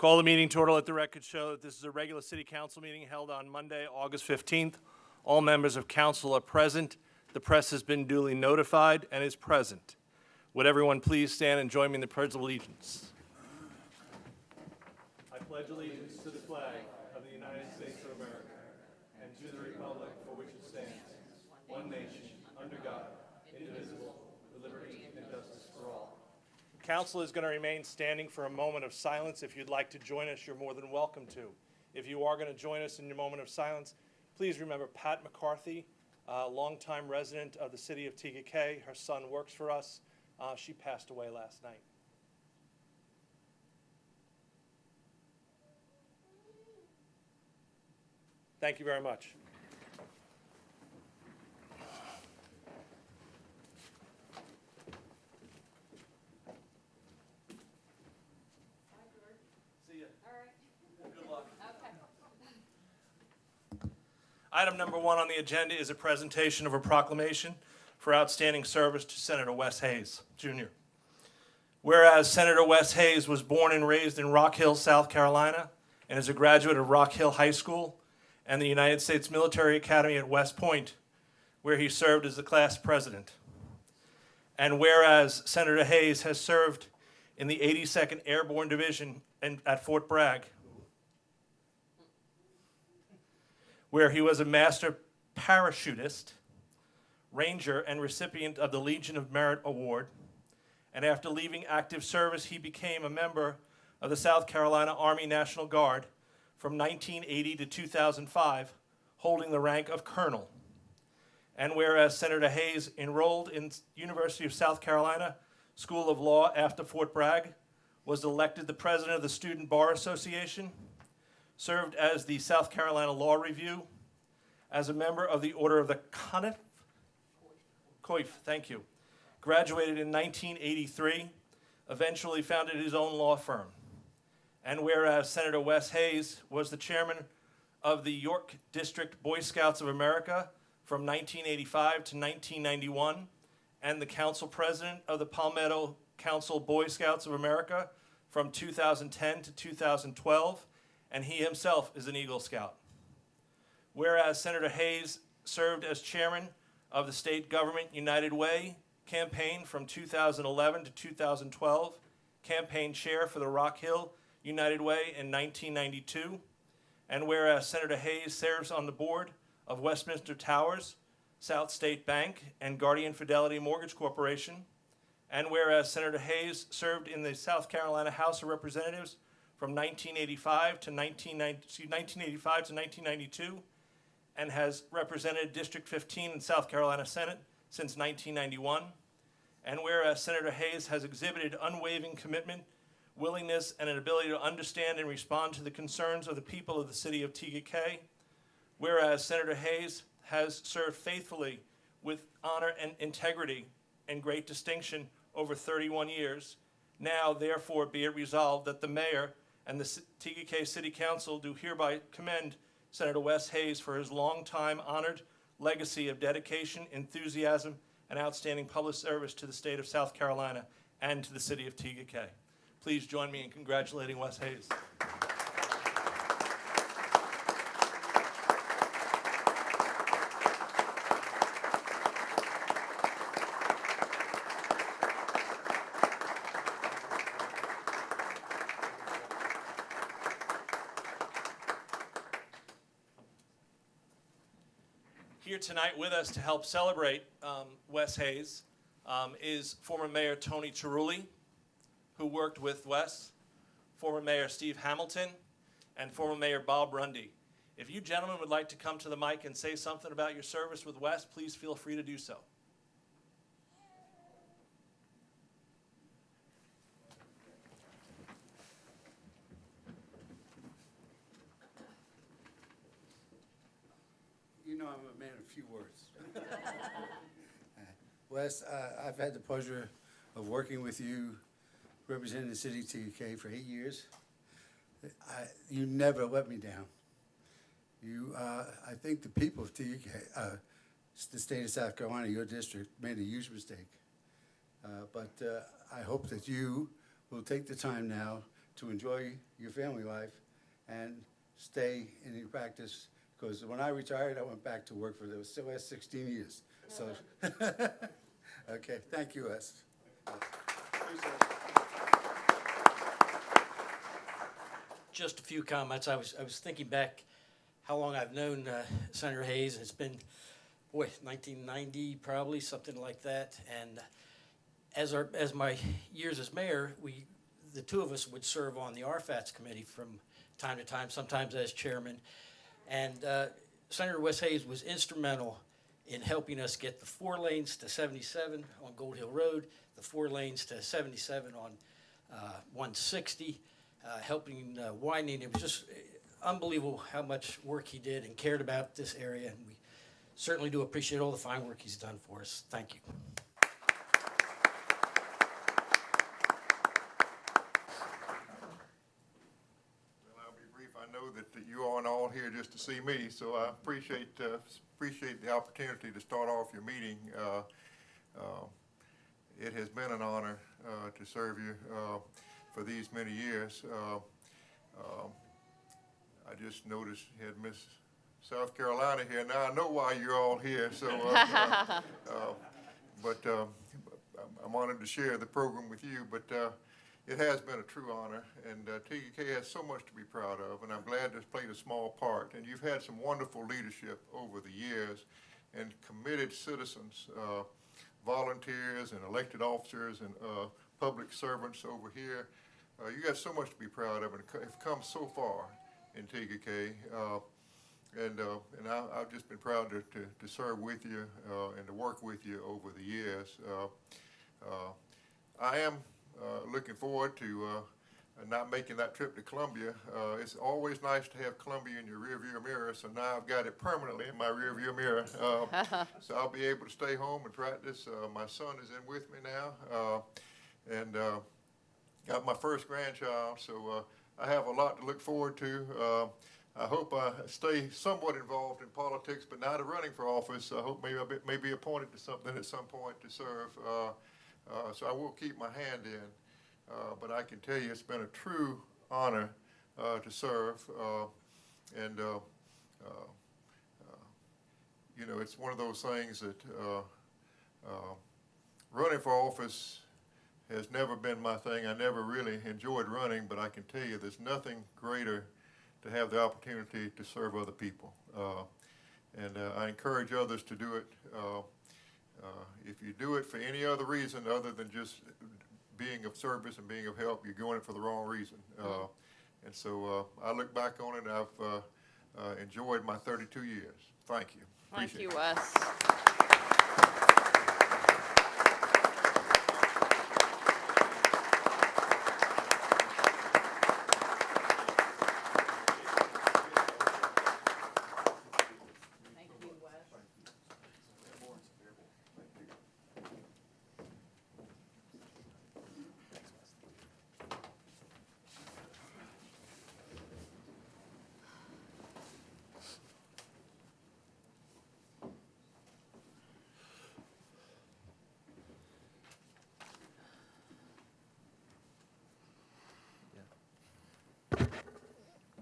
Call the meeting to order. Let the record show that this is a regular city council meeting held on Monday, August 15th. All members of council are present. The press has been duly notified and is present. Would everyone please stand and join me in the Pledge of Allegiance? I pledge allegiance to the flag of the United States of America and to the republic for which it stands, one nation, under God, indivisible, with liberty and justice for all. Council is going to remain standing for a moment of silence. If you'd like to join us, you're more than welcome to. If you are going to join us in your moment of silence, please remember Pat McCarthy, a longtime resident of the city of Tega. Her son works for us. She passed away last night. Thank you very much. See ya. All right. Good luck. Okay. Item number 1 on the agenda is a presentation of a proclamation for outstanding service to Senator Wes Hayes, Jr. Whereas Senator Wes Hayes was born and raised in Rock Hill, South Carolina, and is a graduate of Rock Hill High School and the United States Military Academy at West Point, where he served as the class president. And whereas Senator Hayes has served in the 82nd Airborne Division at Fort Bragg, where he was a master parachutist, ranger, and recipient of the Legion of Merit Award. And after leaving active service, he became a member of the South Carolina Army National Guard from 1980 to 2005, holding the rank of colonel. And whereas Senator Hayes enrolled in University of South Carolina School of Law after Fort Bragg, was elected the president of the Student Bar Association, served as the South Carolina Law Review, as a member of the Order of the Coif, thank you. Graduated in 1983, eventually founded his own law firm. And whereas Senator Wes Hayes was the chairman of the York District Boy Scouts of America from 1985 to 1991, and the council president of the Palmetto Council Boy Scouts of America from 2010 to 2012, and he himself is an Eagle Scout. Whereas Senator Hayes served as chairman of the state government United Way campaign from 2011 to 2012, campaign chair for the Rock Hill United Way in 1992, and whereas Senator Hayes serves on the board of Westminster Towers, South State Bank, and Guardian Fidelity Mortgage Corporation, and whereas Senator Hayes served in the South Carolina House of Representatives from 1985 to 1992, and has represented District 15 in South Carolina Senate since 1991, and whereas Senator Hayes has exhibited unwavering commitment, willingness, and an ability to understand and respond to the concerns of the people of the city of Tega, whereas Senator Hayes has served faithfully with honor and integrity and great distinction over 31 years, now therefore be it resolved that the mayor and the Tega City Council do hereby commend Senator Wes Hayes for his long-time honored legacy of dedication, enthusiasm, and outstanding public service to the state of South Carolina and to the city of Tega. Please join me in congratulating Wes Hayes. Here tonight with us to help celebrate Wes Hayes is former Mayor Tony Cerulli, who worked with Wes, former Mayor Steve Hamilton, and former Mayor Bob Rundy. If you gentlemen would like to come to the mic and say something about your service with Wes, please feel free to do so. You know I'm a man of few words. Wes, I've had the pleasure of working with you representing the city of TK for 8 years. You never let me down. I think the people of TK, the state of South Carolina, your district, made a huge mistake. But I hope that you will take the time now to enjoy your family life and stay in your practice. Because when I retired, I went back to work for the last 16 years. So, okay, thank you, Wes. Just a few comments. I was thinking back how long I've known Senator Hayes. It's been, 1990 probably, something like that. And as my years as mayor, the two of us would serve on the RFATS committee from time to time, sometimes as chairman. And Senator Wes Hayes was instrumental in helping us get the 4 lanes to 77 on Gold Hill Road, the 4 lanes to 77 on 160, helping widening. It was just unbelievable how much work he did and cared about this area, and we certainly do appreciate all the fine work he's done for us. Thank you. I'll be brief. I know that you aren't all here just to see me, so I appreciate the opportunity to start off your meeting. It has been an honor to serve you for these many years. I just noticed you had Miss South Carolina here. Now I know why you're all here. So, I'm honored to share the program with you. But it has been a true honor, and Tega has so much to be proud of, and I'm glad to have played a small part. And you've had some wonderful leadership over the years, and committed citizens, volunteers and elected officers and public servants over here. You got so much to be proud of, and have come so far in Tega. And I've just been proud to serve with you and to work with you over the years. I am looking forward to not making that trip to Columbia. It's always nice to have Columbia in your rearview mirror, so now I've got it permanently in my rearview mirror. So I'll be able to stay home and practice. My son is in with me now, and got my first grandchild, so I have a lot to look forward to. I hope I stay somewhat involved in politics, but not running for office. I hope maybe I may be appointed to something at some point to serve. So I will keep my hand in. But I can tell you it's been a true honor to serve. And you know, it's one of those things that running for office has never been my thing. I never really enjoyed running, but I can tell you there's nothing greater to have the opportunity to serve other people. And I encourage others to do it. If you do it for any other reason other than just being of service and being of help, you're doing it for the wrong reason. And so I look back on it, and I've enjoyed my 32 years. Thank you. Thank you, Wes.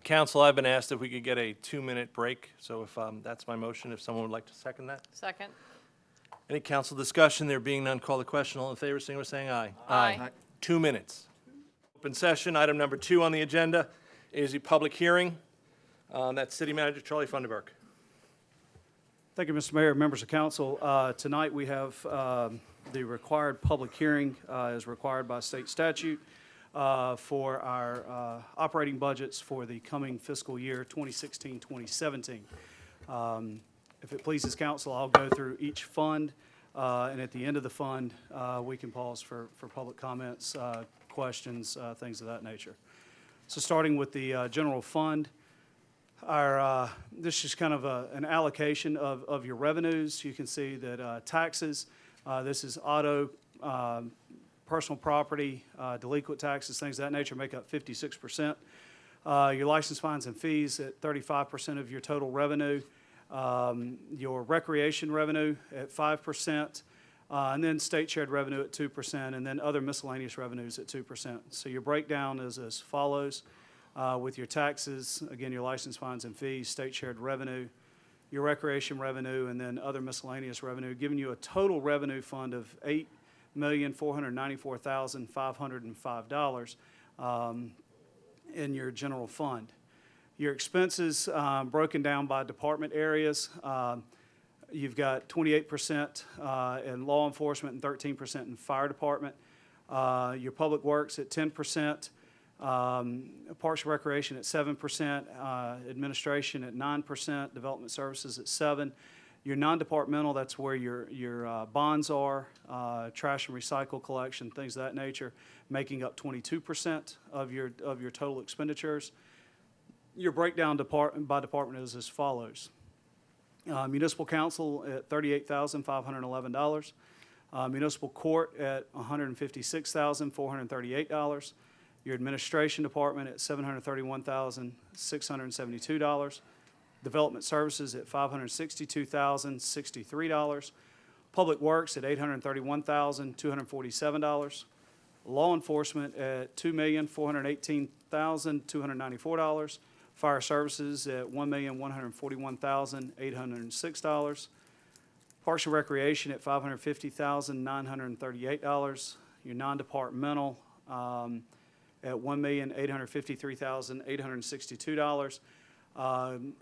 Council, I've been asked if we could get a 2-minute break, so if that's my motion, if someone would like to second that. Second. Any council discussion? There being none, call the question. All in favor, signify by saying aye. Aye. 2 minutes. Open session, item number 2 on the agenda is a public hearing. That's City Manager Charlie Funderburk. Thank you, Mr. Mayor, members of council. Tonight we have the required public hearing as required by state statute for our operating budgets for the coming fiscal year 2016-2017. If it pleases council, I'll go through each fund, and at the end of the fund, we can pause for public comments, questions, things of that nature. So starting with the general fund, this is kind of an allocation of your revenues. You can see that taxes, this is auto, personal property, delinquent taxes, things of that nature make up 56%. Your license, fines, and fees at 35% of your total revenue. Your recreation revenue at 5%. And then state shared revenue at 2%, and then other miscellaneous revenues at 2%. So your breakdown is as follows. With your taxes, again, your license fines and fees, state shared revenue, your recreation revenue, and then other miscellaneous revenue, giving you a total revenue fund of $8,494,505 in your general fund. Your expenses broken down by department areas. You've got 28% in law enforcement and 13% in fire department. Your public works at 10%. Parks and Recreation at 7%, administration at 9%, development services at 7%. Your non-departmental, that's where your bonds are, trash and recycle collection, things of that nature, making up 22% of your total expenditures. Your breakdown by department is as follows. Municipal council at $38,511. Municipal court at $156,438. Your administration department at $731,672. Development services at $562,063. Public works at $831,247. Law enforcement at $2,418,294. Fire services at $1,141,806. Parks and Recreation at $550,938. Your non-departmental at $1,853,862.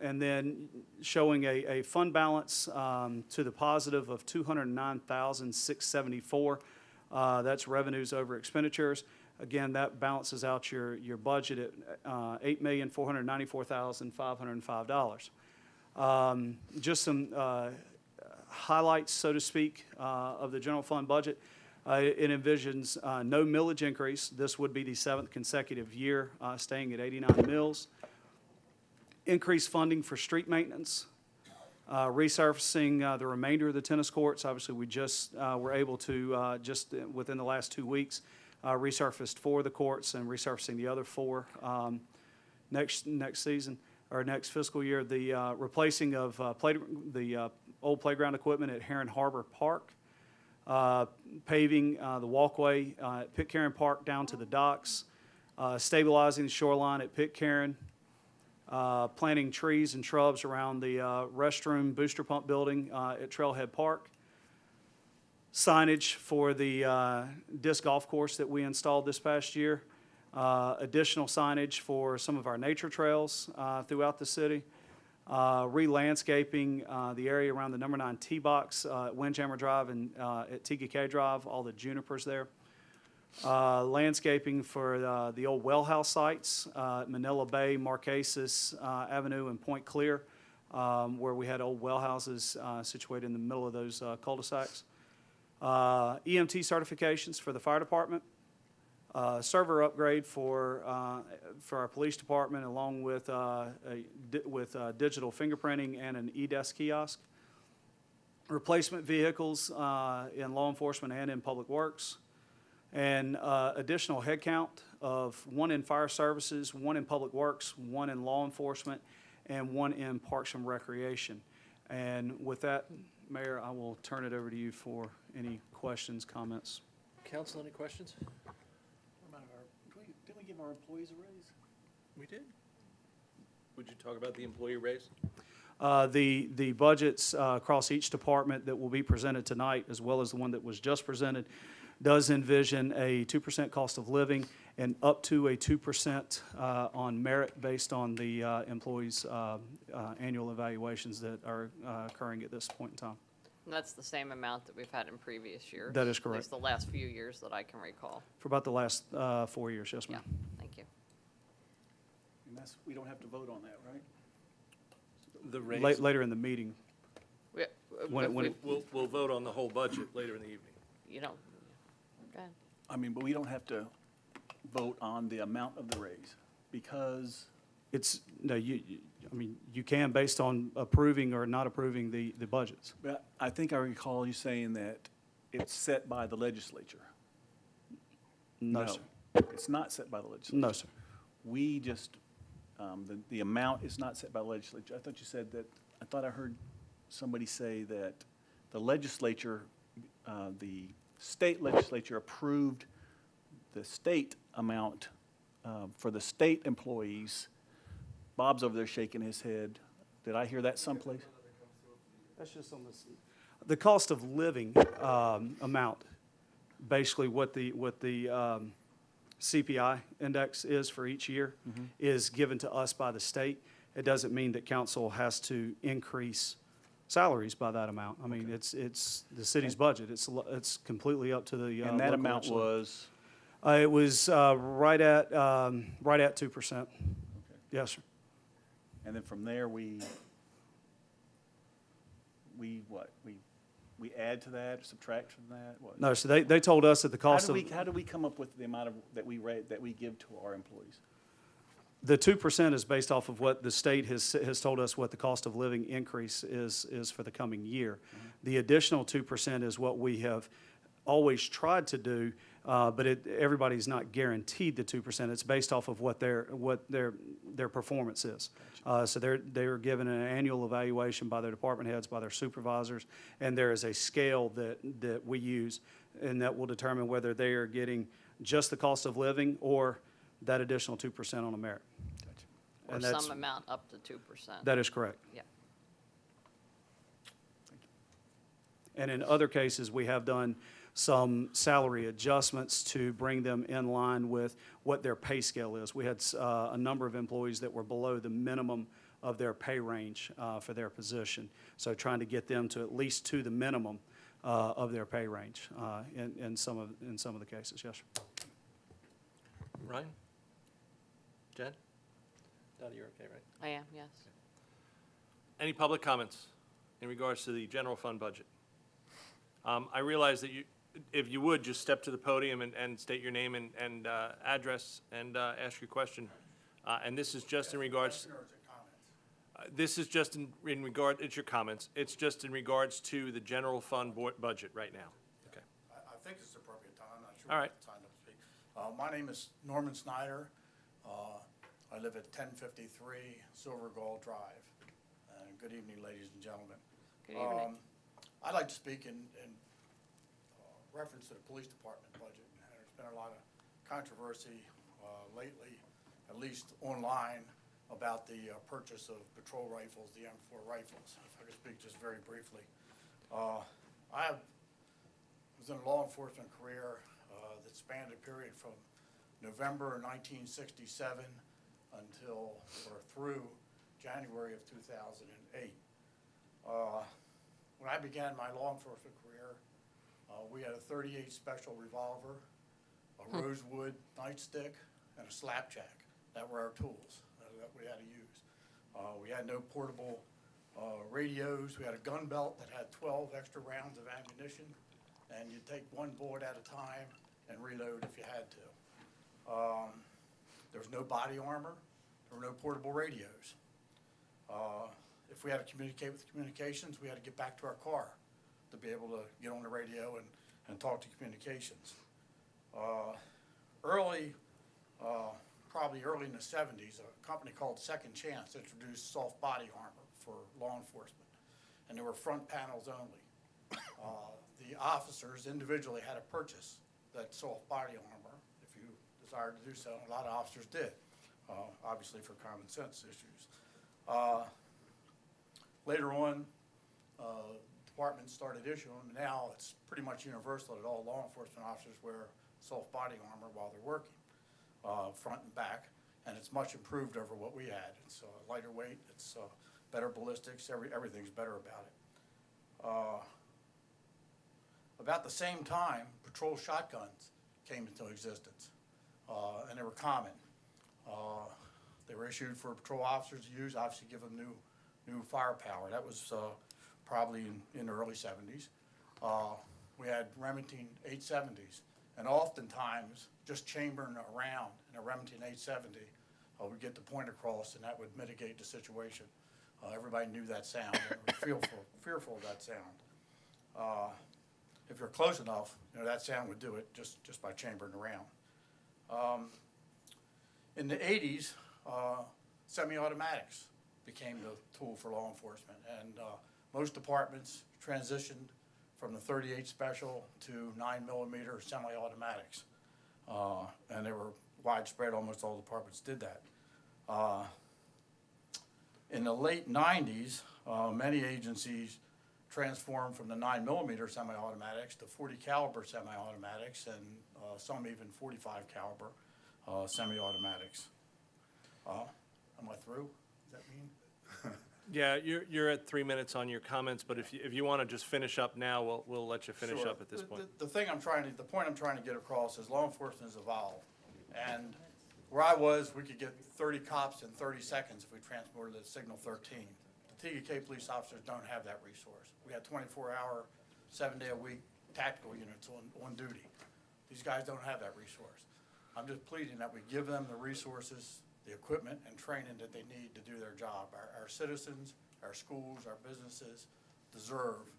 And then showing a fund balance to the positive of $209,674. That's revenues over expenditures. Again, that balances out your budget at $8,494,505. Just some highlights, so to speak, of the general fund budget. It envisions no millage increase. This would be the 7th consecutive year staying at 89 mills. Increased funding for street maintenance. Resurfacing the remainder of the tennis courts. Obviously, we just were able to, just within the last 2 weeks, resurfaced 4 of the courts and resurfacing the other 4 next season or next fiscal year. The replacing of the old playground equipment at Heron Harbor Park. Paving the walkway at Pitcairn Park down to the docks. Stabilizing the shoreline at Pitcairn. Planting trees and shrubs around the restroom booster pump building at Trailhead Park. Signage for the disc golf course that we installed this past year. Additional signage for some of our nature trails throughout the city. Re-landscaping the area around the number 9 tee box at Windjammer Drive and at Tega Drive, all the junipers there. Landscaping for the old well house sites, Manila Bay, Marquesas Avenue, and Point Clear, where we had old well houses situated in the middle of those cul-de-sacs. EMT certifications for the fire department. Server upgrade for our police department, along with digital fingerprinting and an e-desk kiosk. Replacement vehicles in law enforcement and in public works. And additional headcount of 1 in fire services, 1 in public works, 1 in law enforcement, and 1 in parks and recreation. And with that, Mayor, I will turn it over to you for any questions, comments. Council, any questions? Didn't we give our employees a raise? We did. Would you talk about the employee raise? The budgets across each department that will be presented tonight, as well as the one that was just presented, does envision a 2% cost of living and up to a 2% on merit based on the employees' annual evaluations that are occurring at this point in time. And that's the same amount that we've had in previous years. That is At correct. least the last few years that I can recall. For about the last 4 years, yes, Yeah, ma'am. thank you. And we don't have to vote on that, right? The raise? Later in the meeting. We- When if we- We'll vote on the whole budget later in the evening. You don't, go ahead. I mean, but we don't have to vote on the amount of the raise because, It's, no, I mean, you can based on approving or not approving the budgets. but I think I recall you saying that it's set by the legislature. No, sir. It's not set by the legislature. No, sir. We just, the amount is not set by the legislature. I thought I heard somebody say that the legislature the state legislature approved the state amount for the state employees. Bob's over there shaking his head. Did I hear that someplace? That's just on the cost of living amount, basically what the CPI index is for each year is given to us by the state. It doesn't mean that council has to increase salaries by that amount. I mean, it's the city's budget. It's completely up to the And that local amount legislature. was, It was right at 2%. Yes, sir. and then from there, we add to that, subtract from that? What? No, so they told us that the cost of How do we come up with the amount of, that we give to our employees? the 2% is based off of what the state has told us what the cost of living increase is for the coming year. The additional 2% is what we have always tried to do, but everybody's not guaranteed the 2%. It's based off of what their performance is. So they're given an annual evaluation by their department heads, by their supervisors, and there is a scale that we use, and that will determine whether they are getting just the cost of living or that additional 2% on a merit. Or And that's- some amount up to 2%. That is correct. Yeah. And in other cases, we have done some salary adjustments to bring them in line with what their pay scale is. We had a number of employees that were below the minimum of their pay range for their position. So trying to get them to at least to the minimum of their pay range in some of the cases. Yes, sir. Ryan? Jen? Dottie, you're okay, right? I am, yes. Any public comments in regards to the general fund budget? I realize that if you would, just step to the podium and state your name and address and ask your question. And this is just in regards. This is just in regard, it's your comments. It's just in regards to the general fund budget right now. Okay. I think it's the appropriate time, I'm not sure. All right. what time to speak. My name is Norman Snyder. I live at 1053 Silver Gold Drive. Good evening, ladies and gentlemen. Good evening. I'd like to speak in reference to the police department budget. There's been a lot of controversy lately, at least online, about the purchase of patrol rifles, the M4 rifles. If I could speak just very briefly. I was in a law enforcement career that spanned a period from November 1967 until, or through, January of 2008. When I began my law enforcement career, we had a .38 special revolver, a rosewood nightstick, and a slapjack. That were our tools that we had to use. We had no portable radios. We had a gun belt that had 12 extra rounds of ammunition, and you'd take one bullet at a time and reload if you had to. There was no body armor. There were no portable radios. If we had to communicate with communications, we had to get back to our car to be able to get on the radio and talk to communications. Probably early in the 70s, a company called Second Chance introduced soft body armor for law enforcement, and there were front panels only. The officers individually had to purchase that soft body armor if you desired to do so. A lot of officers did, obviously for common sense issues. Later on, departments started issuing them. Now it's pretty much universal that all law enforcement officers wear soft body armor while they're working, front and back, and it's much improved over what we had. It's lighter weight, it's better ballistics, everything's better about it. About the same time, patrol shotguns came into existence, and they were common. They were issued for patrol officers to use, obviously give them new firepower. That was probably in the early 70s. We had Remington 870s, and oftentimes just chambering around in a Remington 870 would get the point across, and that would mitigate the situation. Everybody knew that sound, and were fearful of that sound. If you're close enough, that sound would do it just by chambering around. In the 80s, semi-automatics became the tool for law enforcement, and most departments transitioned from the 38 Special to 9mm semi-automatics. And they were widespread, almost all departments did that. In the late 90s, many agencies transformed from the 9mm semi-automatics to 40 caliber semi-automatics and some even 45 caliber semi-automatics. Am I through? Does that mean? Yeah, you're at 3 minutes on your comments, but if you want to just finish up now, we'll let you finish Sure. up at this point. The point I'm trying to get across is law enforcement has evolved. And where I was, we could get 30 cops in 30 seconds if we transported the Signal 13. The TK police officers don't have that resource. We got 24-hour, 7-day-a-week tactical units on duty. These guys don't have that resource. I'm just pleading that we give them the resources, the equipment, and training that they need to do their job. Our citizens, our schools, our businesses deserve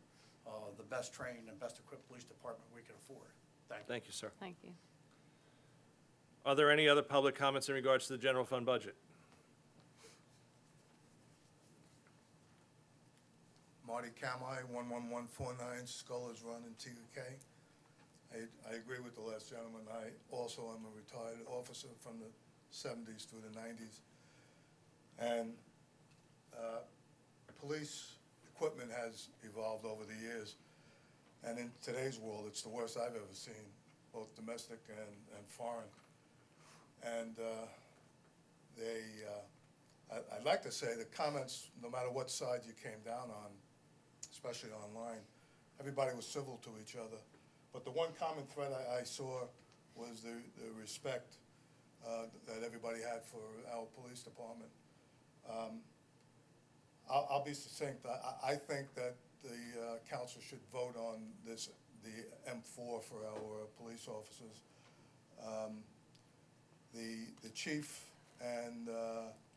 the best trained and best equipped police department we can afford. Thank you. Thank you, sir. Thank you. Are there any other public comments in regards to the general fund budget? Marty Kamai, 11149 Scullers Run in Tega. I agree with the last gentleman. I also am a retired officer from the 70s through the 90s. And police equipment has evolved over the years. And in today's world, it's the worst I've ever seen, both domestic and foreign. And I'd like to say the comments, no matter what side you came down on, especially online, everybody was civil to each other. But the one common thread I saw was the respect that everybody had for our police department. I'll be succinct. I think that the council should vote on the M4 for our police officers. The chief and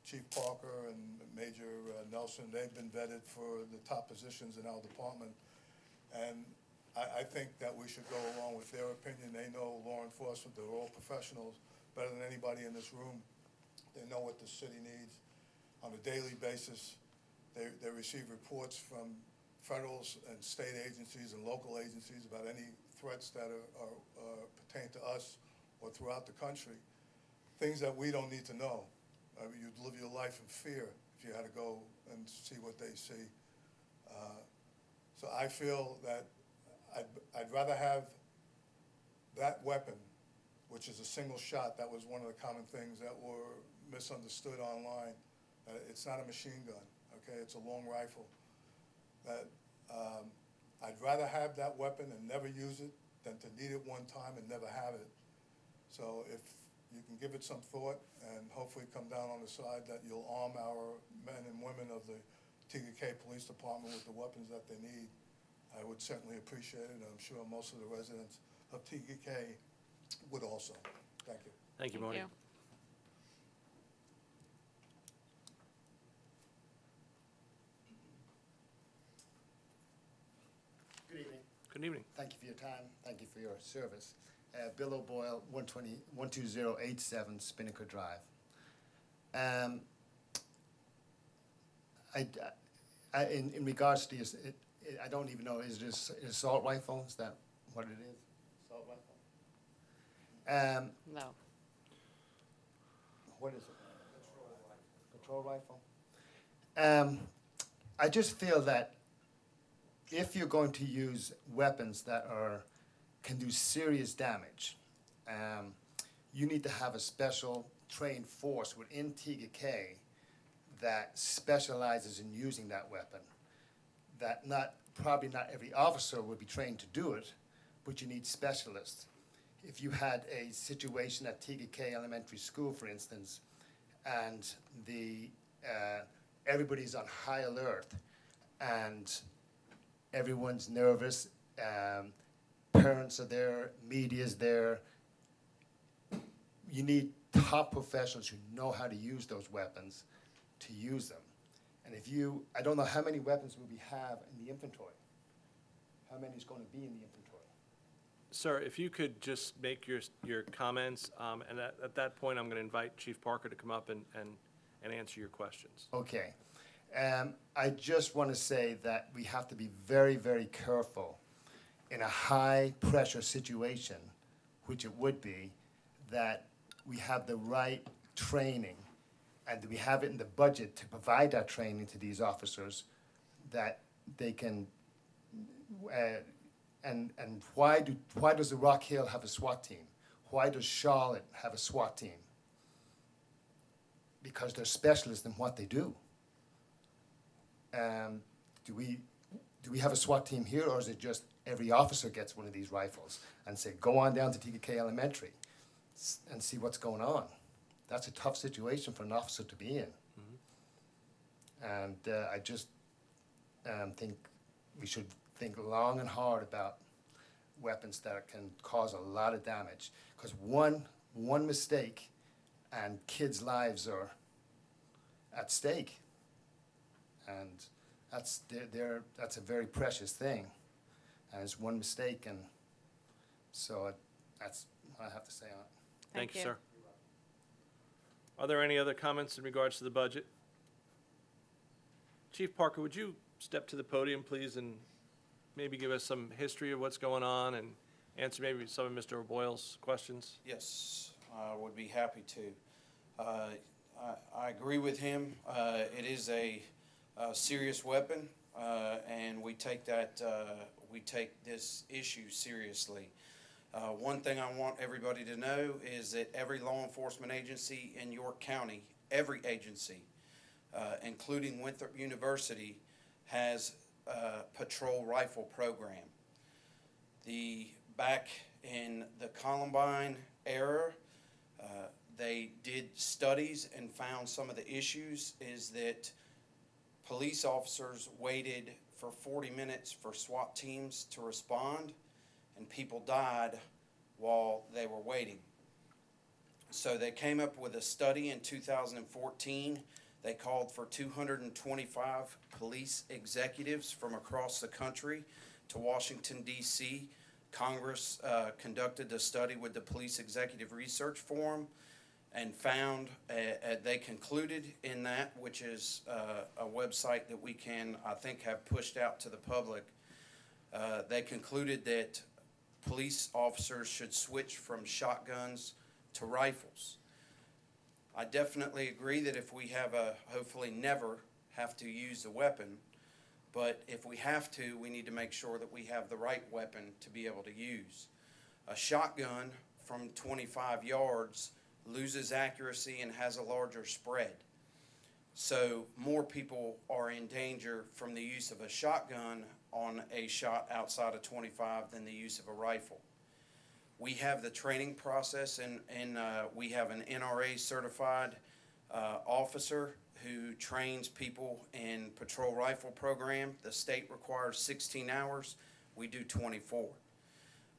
Chief Parker and Major Nelson, they've been vetted for the top positions in our department. And I think that we should go along with their opinion. They know law enforcement. They're all professionals, better than anybody in this room. They know what the city needs on a daily basis. They receive reports from federal and state agencies and local agencies about any threats that pertain to us or throughout the country. Things that we don't need to know. You'd live your life in fear if you had to go and see what they see. So I feel that I'd rather have that weapon, which is a single shot. That was one of the common things that were misunderstood online. It's not a machine gun, okay? It's a long rifle. That I'd rather have that weapon and never use it than to need it one time and never have it. So if you can give it some thought and hopefully come down on the side that you'll arm our men and women of the Tega Police Department with the weapons that they need, I would certainly appreciate it, and I'm sure most of the residents of Tega would also. Thank you. Thank you, Marty. Good evening. Good evening. Thank you for your time. Thank you for your service. Bill O'Boyle, 12087 Spinnaker Drive. In regards to this, I don't even know, is this an assault rifle? Is that what it is? Assault rifle? No. What is it? Control rifle. I just feel that if you're going to use weapons that can do serious damage, you need to have a special trained force within Tega that specializes in using that weapon. That probably not every officer would be trained to do it, but you need specialists. If you had a situation at Tega Elementary School, for instance, and everybody's on high alert and everyone's nervous, parents are there, media's there, you need top professionals who know how to use those weapons to use them. And I don't know how many weapons we have in the inventory. How many is going to be in the inventory? Sir, if you could just make your comments, and at that point, I'm going to invite Chief Parker to come up and answer your questions. Okay. I just want to say that we have to be very, very careful in a high-pressure situation, which it would be, that we have the right training and we have it in the budget to provide that training to these officers, that they can, and why does the Rock Hill have a SWAT team? Why does Charlotte have a SWAT team? Because they're specialists in what they do. Do we have a SWAT team here, or is it just every officer gets one of these rifles and say, go on down to Tega Elementary and see what's going on? That's a tough situation for an officer to be in. And I just think we should think long and hard about weapons that can cause a lot of damage. Because one mistake and kids' lives are at stake. And that's a very precious thing. And it's one mistake, and so that's what I have to say on it. Thank you, sir. Are there any other comments in regards to the budget? Chief Parker, would you step to the podium, please, and maybe give us some history of what's going on and answer maybe some of Mr. Boyle's questions? Yes, I would be happy to. I agree with him. It is a serious weapon, and we take this issue seriously. One thing I want everybody to know is that every law enforcement agency in York County, every agency, including Winthrop University, has a patrol rifle program. Back in the Columbine era, they did studies and found some of the issues is that police officers waited for 40 minutes for SWAT teams to respond, and people died while they were waiting. So they came up with a study in 2014. They called for 225 police executives from across the country to Washington, D.C. Congress conducted a study with the Police Executive Research Forum and found, they concluded in that, which is a website that we can, I think, have pushed out to the public, they concluded that police officers should switch from shotguns to rifles. I definitely agree that if we have hopefully never have to use a weapon, but if we have to, we need to make sure that we have the right weapon to be able to use. A shotgun from 25 yards loses accuracy and has a larger spread. So more people are in danger from the use of a shotgun on a shot outside of 25 than the use of a rifle. We have the training process, and we have an NRA certified officer who trains people in patrol rifle program. The state requires 16 hours. We do 24.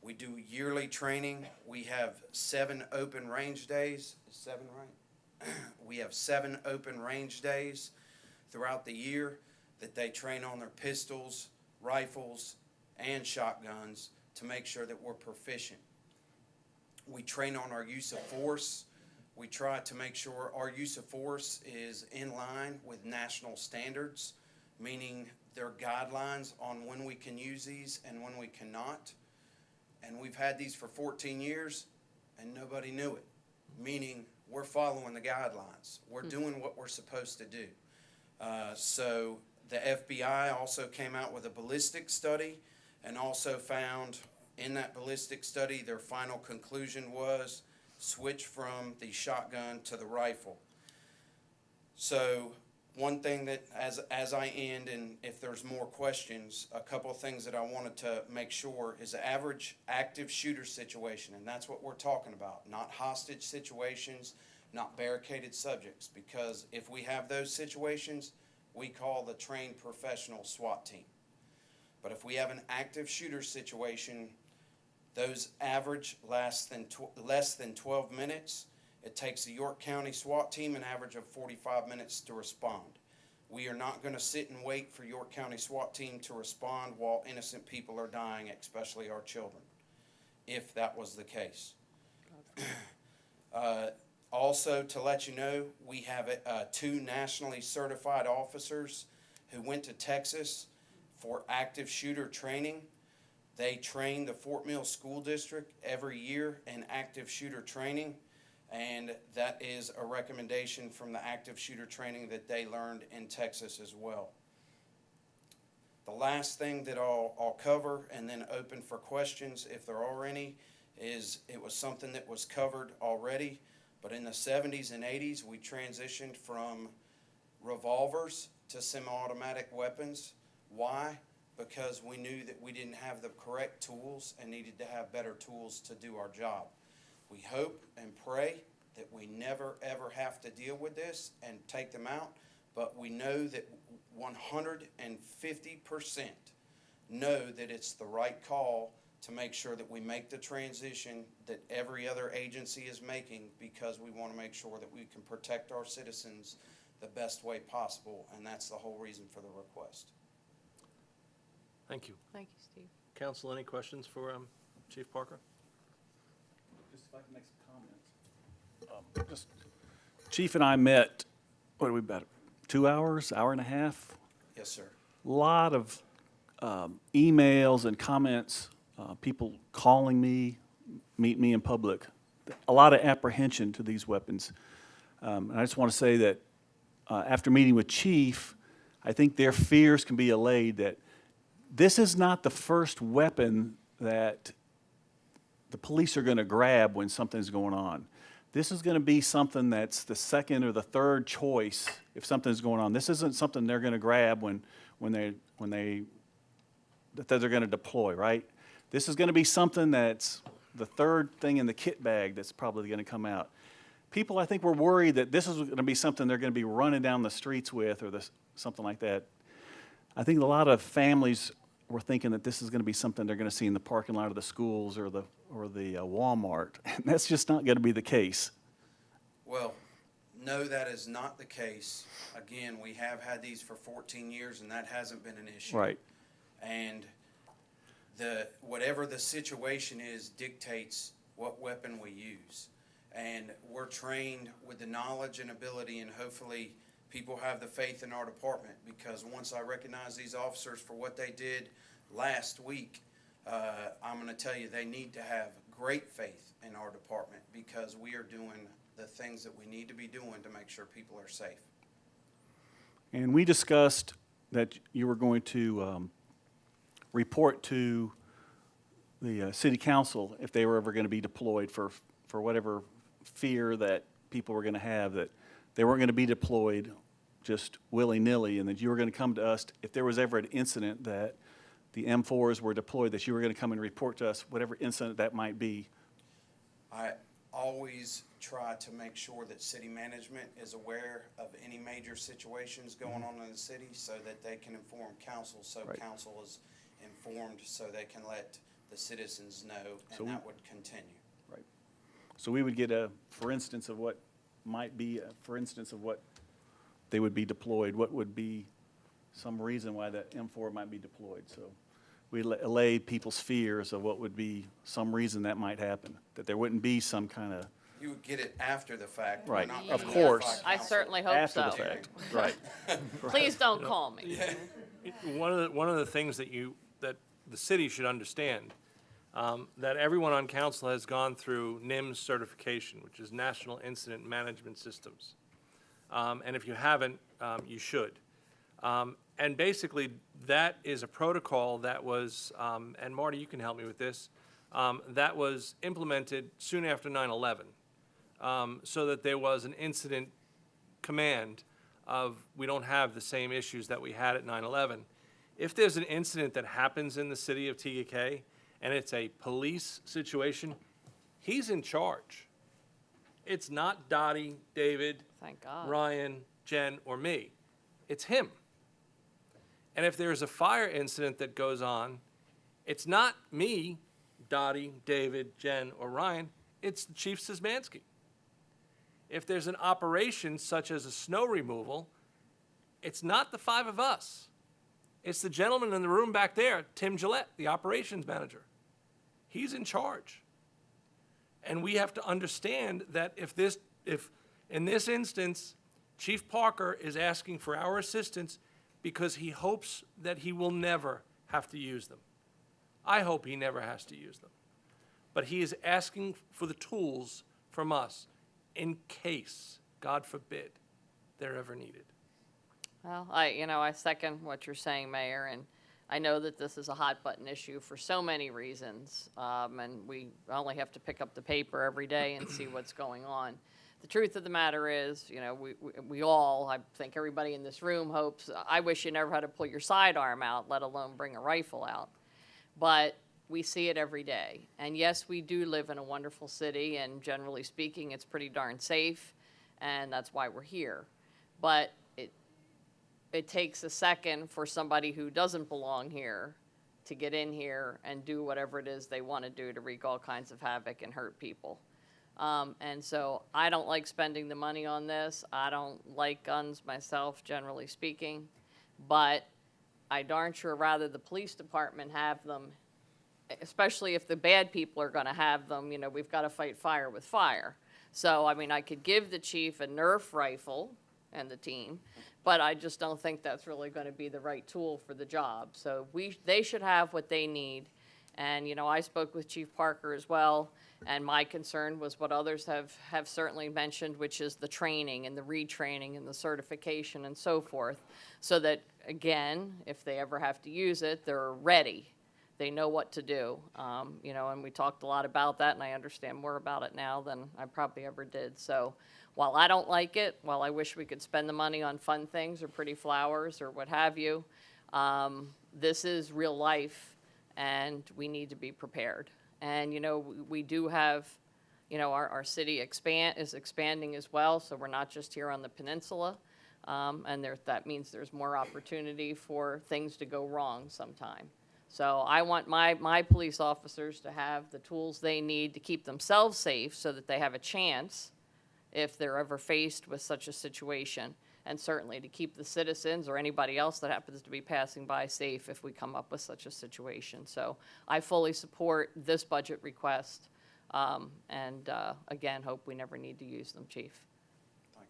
We do yearly training. We have 7 open range days. Is 7 right? We have 7 open range days throughout the year that they train on their pistols, rifles, and shotguns to make sure that we're proficient. We train on our use of force. We try to make sure our use of force is in line with national standards, meaning there are guidelines on when we can use these and when we cannot. And we've had these for 14 years and nobody knew it, meaning we're following the guidelines. We're doing what we're supposed to do. So the FBI also came out with a ballistic study and also found in that ballistic study their final conclusion was switch from the shotgun to the rifle. So one thing that as I end, and if there's more questions, a couple of things that I wanted to make sure is the average active shooter situation, and that's what we're talking about, not hostage situations, not barricaded subjects, because if we have those situations, we call the trained professional SWAT team. But if we have an active shooter situation, those average less than 12 minutes. It takes the York County SWAT team an average of 45 minutes to respond. We are not going to sit and wait for York County SWAT team to respond while innocent people are dying, especially our children, if that was the case. Also, to let you know, we have 2 nationally certified officers who went to Texas for active shooter training. They train the Fort Mill School District every year in active shooter training, and that is a recommendation from the active shooter training that they learned in Texas as well. The last thing that I'll cover and then open for questions if there are any is it was something that was covered already, but in the 70s and 80s we transitioned from revolvers to semi-automatic weapons. Why? Because we knew that we didn't have the correct tools and needed to have better tools to do our job. We hope and pray that we never ever have to deal with this and take them out, but we know that 150% know that it's the right call to make sure that we make the transition that every other agency is making, because we want to make sure that we can protect our citizens the best way possible, and that's the whole reason for the request. Thank you. Thank you, Steve. Council, any questions for Chief Parker? Just if I can make some comments. Chief and I met, what are we about, 2 hours, hour and a half? Yes, sir. Lot of emails and comments, people calling me, meet me in public. A lot of apprehension to these weapons. And I just want to say that after meeting with Chief, I think their fears can be allayed that this is not the first weapon that the police are going to grab when something's going on. This is going to be something that's the second or the third choice if something's going on. This isn't something they're going to grab that they're going to deploy, right? This is going to be something that's the third thing in the kit bag that's probably going to come out. People, I think, were worried that this is going to be something they're going to be running down the streets with, or something like that. I think a lot of families were thinking that this is going to be something they're going to see in the parking lot of the schools or the Walmart. And that's just not going to be the case. Well, no, that is not the case. Again, we have had these for 14 years, and that hasn't been an issue. Right. And whatever the situation is dictates what weapon we use. And we're trained with the knowledge and ability, and hopefully people have the faith in our department, because once I recognize these officers for what they did last week, I'm going to tell you they need to have great faith in our department, because we are doing the things that we need to be doing to make sure people are safe. And we discussed that you were going to report to the city council if they were ever going to be deployed for whatever fear that people were going to have, that they weren't going to be deployed just willy-nilly, and that you were going to come to us if there was ever an incident that the M4s were deployed, that you were going to come and report to us whatever incident that might be. I always try to make sure that city management is aware of any major situations going on in the city, so that they can inform council, so Right. council is informed, so they can let the citizens know, and So that would continue. Right. So we would get for instance of what might be, for instance of what they would be deployed, what would be some reason why that M4 might be deployed. So we allay people's fears of what would be some reason that might happen, that there wouldn't be some kind of, You would get it after the fact. Right, not of gonna course. notify I council. certainly hope after so. the fact. Right. Please don't call me. One of the things that the city should understand, that everyone on council has gone through NIMS certification, which is National Incident Management Systems. And if you haven't, you should. And basically, that is a protocol that was, and Marty, you can help me with this, that was implemented soon after 9/11, so that there was an incident command of, we don't have the same issues that we had at 9/11. If there's an incident that happens in the city of Tega, and it's a police situation, he's in charge. It's not Dottie, David, Thank God. Ryan, Jen, or me. It's him. And if there's a fire incident that goes on, it's not me, Dottie, David, Jen, or Ryan. It's Chief Szymanski. If there's an operation such as a snow removal, it's not the five of us. It's the gentleman in the room back there, Tim Gillette, the operations manager. He's in charge. And we have to understand that if in this instance, Chief Parker is asking for our assistance because he hopes that he will never have to use them. I hope he never has to use them. But he is asking for the tools from us in case, God forbid, they're ever needed. Well, I second what you're saying, Mayor, and I know that this is a hot button issue for so many reasons, and we only have to pick up the paper every day and see what's going on. The truth of the matter is, we all, I think everybody in this room hopes, I wish you never had to pull your sidearm out, let alone bring a rifle out. But we see it every day. And yes, we do live in a wonderful city, and generally speaking, it's pretty darn safe, and that's why we're here. But it takes a second for somebody who doesn't belong here to get in here and do whatever it is they want to do to wreak all kinds of havoc and hurt people. And so I don't like spending the money on this. I don't like guns myself, generally speaking, but I darn sure rather the police department have them, especially if the bad people are going to have them. We've got to fight fire with fire. So, I could give the chief a Nerf rifle and the team, but I just don't think that's really going to be the right tool for the job. So they should have what they need. And, I spoke with Chief Parker as well, and my concern was what others have certainly mentioned, which is the training and the retraining and the certification and so forth, so that, again, if they ever have to use it, they're ready. They know what to do. And we talked a lot about that, and I understand more about it now than I probably ever did. So while I don't like it, while I wish we could spend the money on fun things or pretty flowers or what have you, this is real life, and we need to be prepared. And, we do have, our city is expanding as well, so we're not just here on the peninsula. And that means there's more opportunity for things to go wrong sometime. So I want my police officers to have the tools they need to keep themselves safe so that they have a chance if they're ever faced with such a situation, and certainly to keep the citizens or anybody else that happens to be passing by safe if we come up with such a situation. So I fully support this budget request, and again, hope we never need to use them, Chief. Thank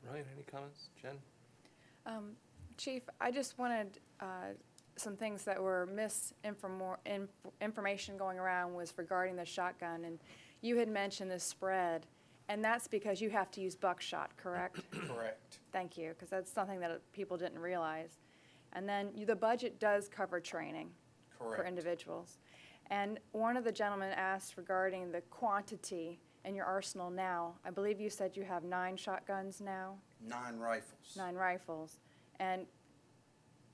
you. Ryan, any comments? Jen? Chief, I just wanted some things that were information going around was regarding the shotgun, and you had mentioned the spread, and that's because you have to use buckshot, correct? Correct. Thank you, because that's something that people didn't realize. And then the budget does cover training for Correct. individuals. And one of the gentlemen asked regarding the quantity in your arsenal now. I believe you said you have 9 shotguns now? 9 rifles. 9 rifles. And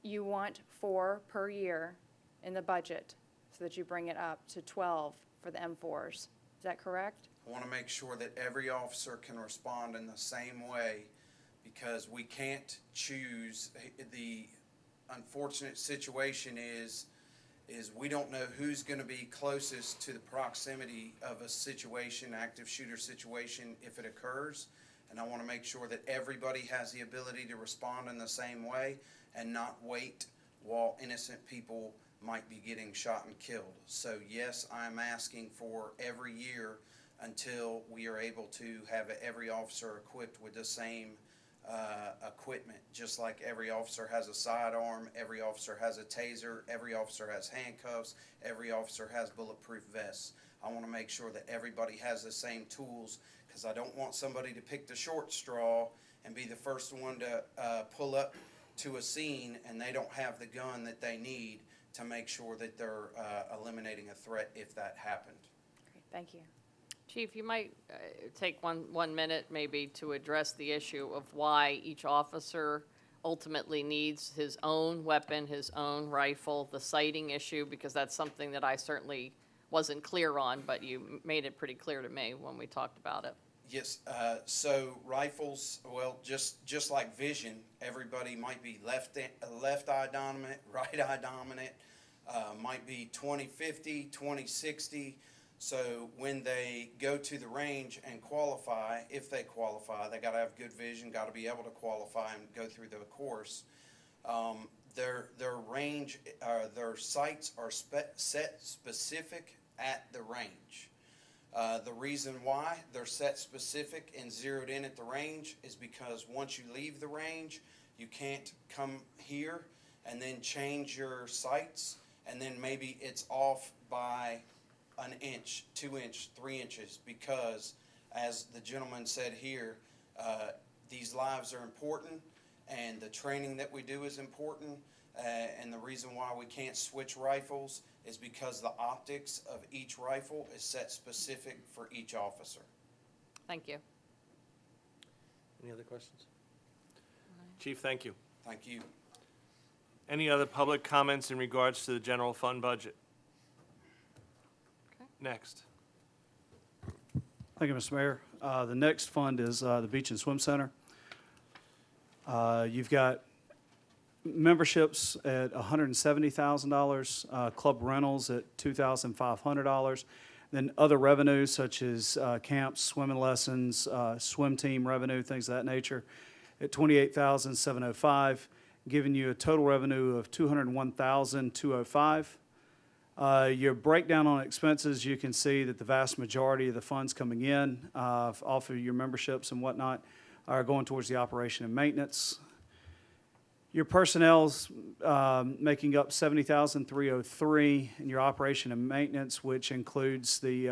you want 4 per year in the budget so that you bring it up to 12 for the M4s. Is that correct? I want to make sure that every officer can respond in the same way, because we can't choose. The unfortunate situation is we don't know who's going to be closest to the proximity of a situation, active shooter situation, if it occurs. And I want to make sure that everybody has the ability to respond in the same way and not wait while innocent people might be getting shot and killed. So yes, I'm asking for every year until we are able to have every officer equipped with the same equipment, just like every officer has a sidearm, every officer has a taser, every officer has handcuffs, every officer has bulletproof vests. I want to make sure that everybody has the same tools, because I don't want somebody to pick the short straw and be the first one to pull up to a scene and they don't have the gun that they need to make sure that they're eliminating a threat if that happened. Great, thank you. Chief, you might take one minute maybe to address the issue of why each officer ultimately needs his own weapon, his own rifle, the sighting issue, because that's something that I certainly wasn't clear on, but you made it pretty clear to me when we talked about it. Yes, so rifles, well, just like vision, everybody might be left eye dominant, right eye dominant, might be 20/50, 20/60. So when they go to the range and qualify, if they qualify, they got to have good vision, got to be able to qualify and go through the course. Their range, their sights are set specific at the range. The reason why they're set specific and zeroed in at the range is because once you leave the range, you can't come here and then change your sights and then maybe it's off by an inch, 2 inch, 3 inches, because as the gentleman said here, these lives are important, and the training that we do is important, and the reason why we can't switch rifles is because the optics of each rifle is set specific for each officer. Thank you. Any other questions? Chief, thank you. Thank you. Any other public comments in regards to the general fund budget? Okay. Next. Thank you, Mr. Mayor. The next fund is the Beach and Swim Center. You've got memberships at $170,000, club rentals at $2,500, then other revenues such as camps, swimming lessons, swim team revenue, things of that nature, at $28,705, giving you a total revenue of $201,205. Your breakdown on expenses, you can see that the vast majority of the funds coming in off of your memberships and whatnot are going towards the operation and maintenance. Your personnel's making up $70,303 in your operation and maintenance, which includes the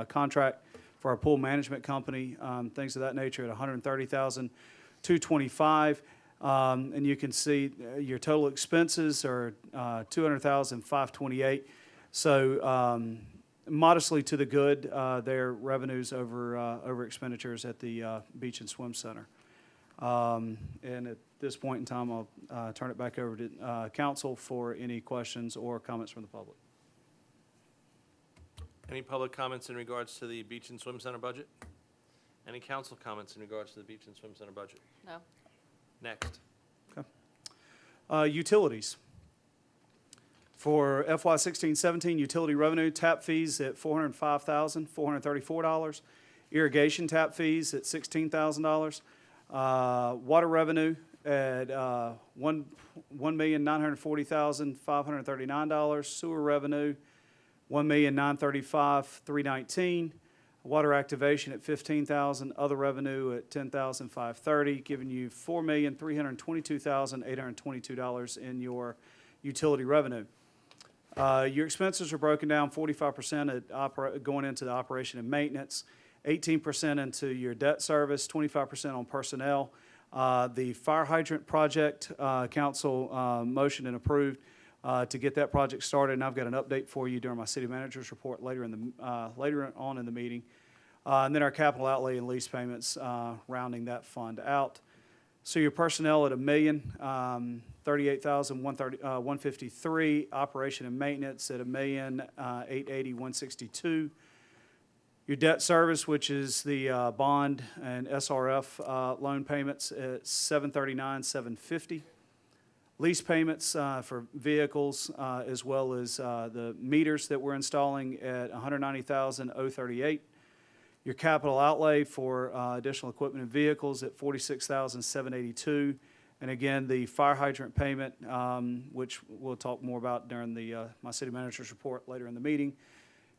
contract for our pool management company, things of that nature, at $130,225. And you can see your total expenses are $200,528. So modestly to the good, their revenues over expenditures at the Beach and Swim Center. And at this point in time, I'll turn it back over to council for any questions or comments from the public. Any public comments in regards to the Beach and Swim Center budget? Any council comments in regards to the Beach and Swim Center budget? No? Next. Utilities. For FY 16-17, utility revenue, tap fees at $405,434. Irrigation tap fees at $16,000. Water revenue at $1,940,539. Sewer revenue, $1,935,319. Water activation at $15,000. Other revenue at $10,530, giving you $4,322,822 in your utility revenue. Your expenses are broken down 45% at going into the operation and maintenance, 18% into your debt service, 25% on personnel. The fire hydrant project, council motioned and approved to get that project started, and I've got an update for you during my city manager's report later on in the meeting. And then our capital outlay and lease payments, rounding that fund out. So your personnel at $1,038,153, operation and maintenance at $1,880,162. Your debt service, which is the bond and SRF loan payments, at $739,750. Lease payments for vehicles as well as the meters that we're installing at $190,038. Your capital outlay for additional equipment and vehicles at $46,782. And again, the fire hydrant payment, which we'll talk more about during my city manager's report later in the meeting,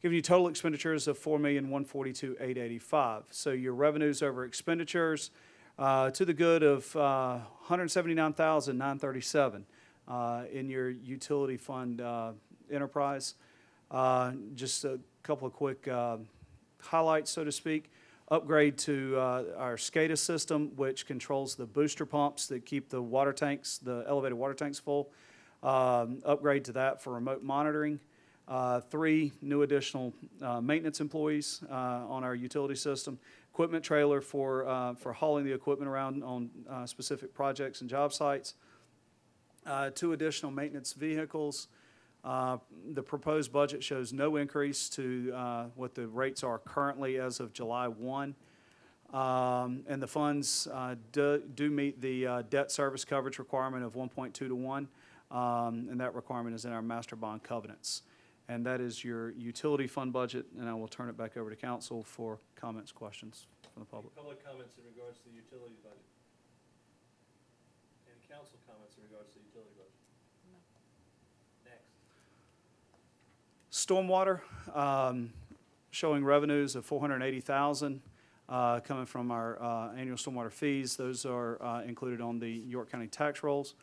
giving you total expenditures of $4,142,885. So your revenues over expenditures to the good of $179,937 in your utility fund enterprise. Just a couple of quick highlights, so to speak. Upgrade to our SCADA system, which controls the booster pumps that keep the water tanks, the elevated water tanks full. Upgrade to that for remote monitoring. 3 new additional maintenance employees on our utility system. Equipment trailer for hauling the equipment around on specific projects and job sites. 2 additional maintenance vehicles. The proposed budget shows no increase to what the rates are currently as of July 1. And the funds do meet the debt service coverage requirement of 1.2 to 1, and that requirement is in our master bond covenants. And that is your utility fund budget, and I will turn it back over to council for comments, questions from the public. Public comments in regards to the utility budget? Any council comments in regards to the utility budget? Stormwater, showing revenues of $480,000 coming from our annual stormwater fees. Those are included on the York County tax rolls.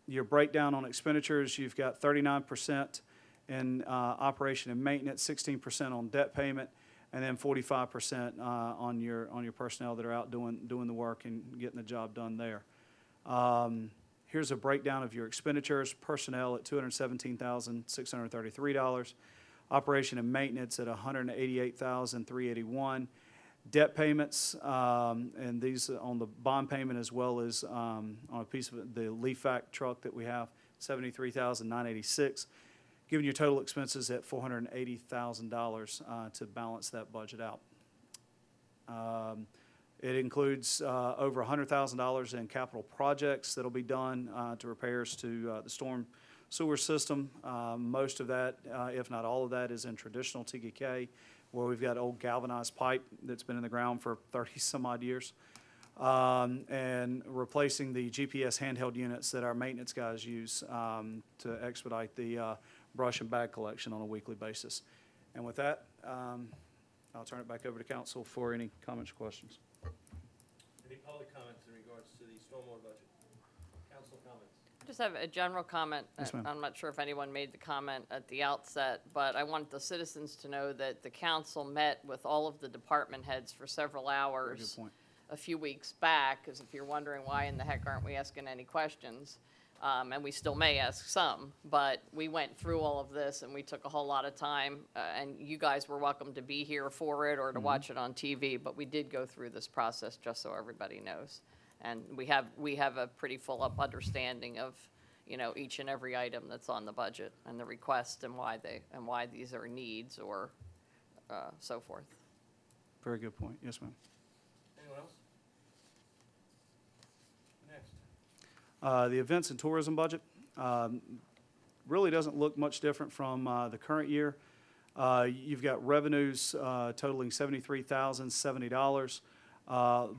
Your breakdown on expenditures, you've got 39% in operation and maintenance, 16% on debt payment, and then 45% on your personnel that are out doing the work and getting the job done there. Here's a breakdown of your expenditures. Personnel at $217,633. Operation and maintenance at $188,381. Debt payments, and these on the bond payment as well as on a piece of the leaf-vac truck that we have, $73,986. Giving your total expenses at $480,000 to balance that budget out. It includes over $100,000 in capital projects that'll be done to repairs to the storm sewer system. Most of that, if not all of that, is in traditional TGK, where we've got old galvanized pipe that's been in the ground for 30-some-odd years. And replacing the GPS handheld units that our maintenance guys use to expedite the brush and bag collection on a weekly basis. And with that, I'll turn it back over to council for any comments or questions. Any public comments in regards to the stormwater budget? Council comments? Just have a general comment. Yes, ma'am. I'm not sure if anyone made the comment at the outset, but I want the citizens to know that the council met with all of the department heads for several hours Good point. a few weeks back, because if you're wondering why in the heck aren't we asking any questions, and we still may ask some, but we went through all of this and we took a whole lot of time, and you guys were welcome to be here for it or to watch it on TV, but we did go through this process just so everybody knows. And we have a pretty full up understanding of, you know, each and every item that's on the budget and the request and why these are needs or so forth. Very good point. Yes, ma'am. Anyone else? Next. The events and tourism budget really doesn't look much different from the current year. You've got revenues totaling $73,070,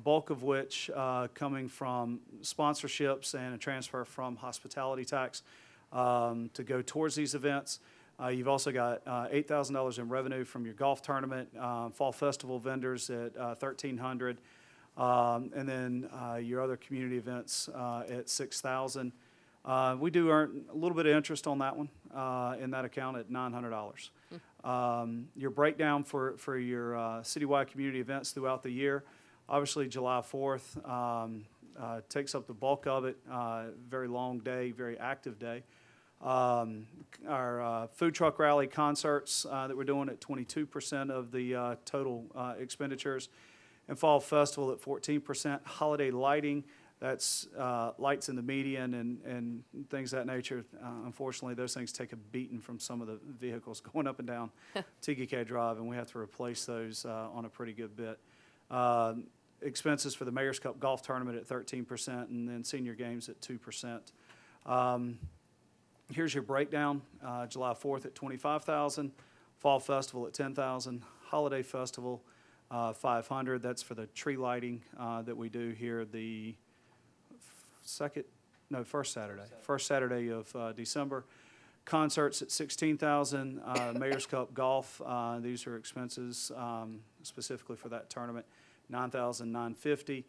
bulk of which coming from sponsorships and a transfer from hospitality tax to go towards these events. You've also got $8,000 in revenue from your golf tournament, fall festival vendors at $1,300. And then your other community events at $6,000. We do earn a little bit of interest on that one in that account at $900. Your breakdown for your citywide community events throughout the year, obviously July 4th takes up the bulk of it. Very long day, very active day. Our food truck rally concerts that we're doing at 22% of the total expenditures. And fall festival at 14%. Holiday lighting, that's lights in the median and things of that nature. Unfortunately, those things take a beating from some of the vehicles going up and down TGK Drive, and we have to replace those on a pretty good bit. Expenses for the Mayor's Cup Golf Tournament at 13%, and then senior games at 2%. Here's your breakdown. July 4th at $25,000, Fall Festival at $10,000, Holiday Festival $500. That's for the tree lighting that we do here the first Saturday of December. Concerts at $16,000. Mayor's Cup Golf. These are expenses specifically for that tournament. $9,950.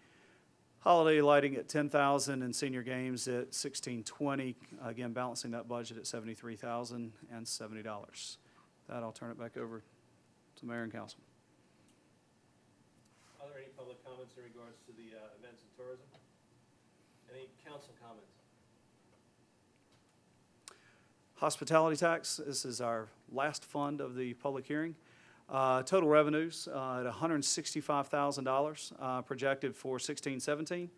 Holiday lighting at $10,000 and senior games at $1,620. Again, balancing that budget at $73,070. That I'll turn it back over to Mayor and Council. Are there any public comments in regards to the events and tourism? Any council comments? Hospitality tax, this is our last fund of the public hearing. Total revenues at $165,000 projected for 16-17.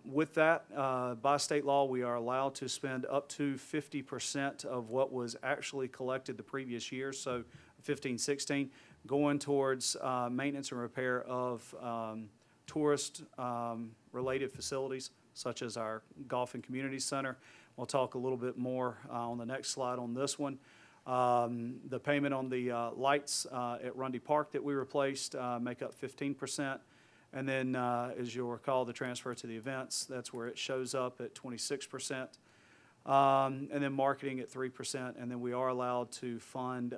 With that, by state law, we are allowed to spend up to 50% of what was actually collected the previous year, so 15-16, going towards maintenance and repair of tourist-related facilities, such as our Golf and Community Center. We'll talk a little bit more on the next slide on this one. The payment on the lights at Rundy Park that we replaced make up 15%. And then, as you'll recall, the transfer to the events, that's where it shows up at 26%. And then marketing at 3%. And then we are allowed to fund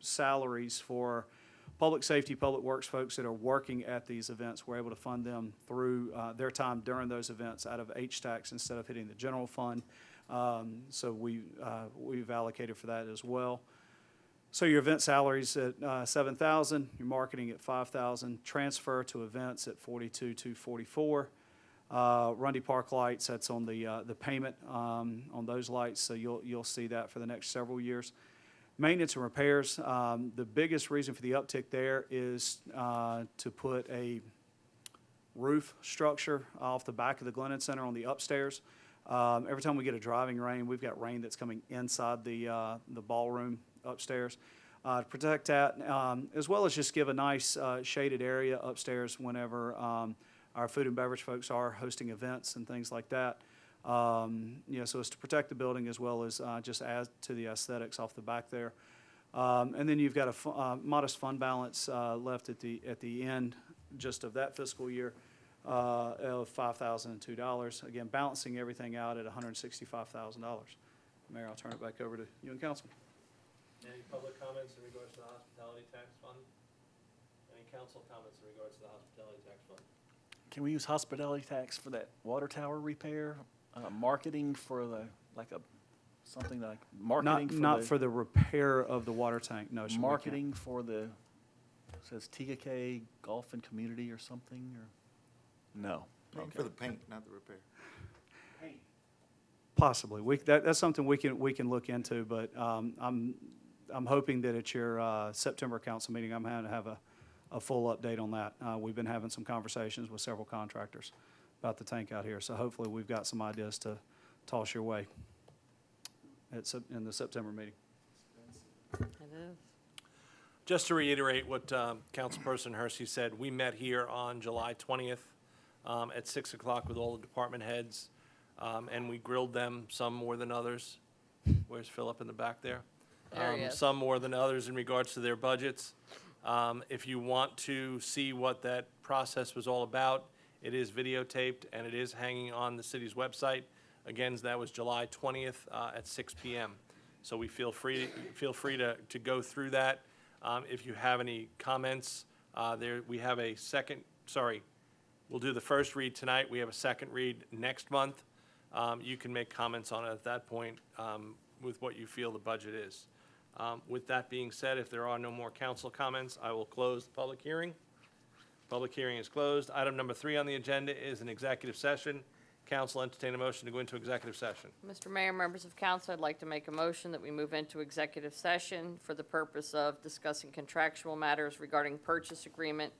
salaries for public safety, public works folks that are working at these events, we're able to fund them through their time during those events out of H-Tax instead of hitting the general fund. So we've allocated for that as well. So your event salaries at $7,000, your marketing at $5,000, transfer to events at $42,244. Rundy Park lights, that's on the payment on those lights, so you'll see that for the next several years. Maintenance and repairs, the biggest reason for the uptick there is to put a roof structure off the back of the Glennon Center on the upstairs. Every time we get a driving rain, we've got rain that's coming inside the ballroom upstairs. To protect that, as well as just give a nice shaded area upstairs whenever our food and beverage folks are hosting events and things like that. So it's to protect the building as well as just add to the aesthetics off the back there. And then you've got a modest fund balance left at the end just of that fiscal year of $5,002. Again, balancing everything out at $165,000. Mayor, I'll turn it back over to you and council. Any public comments in regards to the hospitality tax fund? Any council comments in regards to the hospitality tax fund? Can we use hospitality tax for that water tower repair? Marketing for something like marketing Not for the repair of the water tank, no, sir. we can't. marketing for the, it says Tega Golf and Community or something, or, no? For the paint, not the repair. Possibly. That's something we can look into, but I'm hoping that at your September council meeting, I'm going to have a full update on that. We've been having some conversations with several contractors about the tank out here, so hopefully we've got some ideas to toss your way in the September meeting. It is. Just to reiterate what Councilperson Hersey said, we met here on July 20th at 6 o'clock with all the department heads, and we grilled them, some more than others. Where's Philip in the back there? There he is. Some more than others in regards to their budgets. If you want to see what that process was all about, it is videotaped and it is hanging on the city's website. Again, that was July 20th at 6 p.m. So we feel free to go through that. If you have any comments, we have a second, we'll do the first read tonight. We have a second read next month. You can make comments on it at that point with what you feel the budget is. With that being said, if there are no more council comments, I will close the public hearing. Public hearing is closed. Item number 3 on the agenda is an executive session. Council entertain a motion to go into executive session. Mr. Mayor, members of council, I'd like to make a motion that we move into executive session for the purpose of discussing contractual matters regarding purchase agreement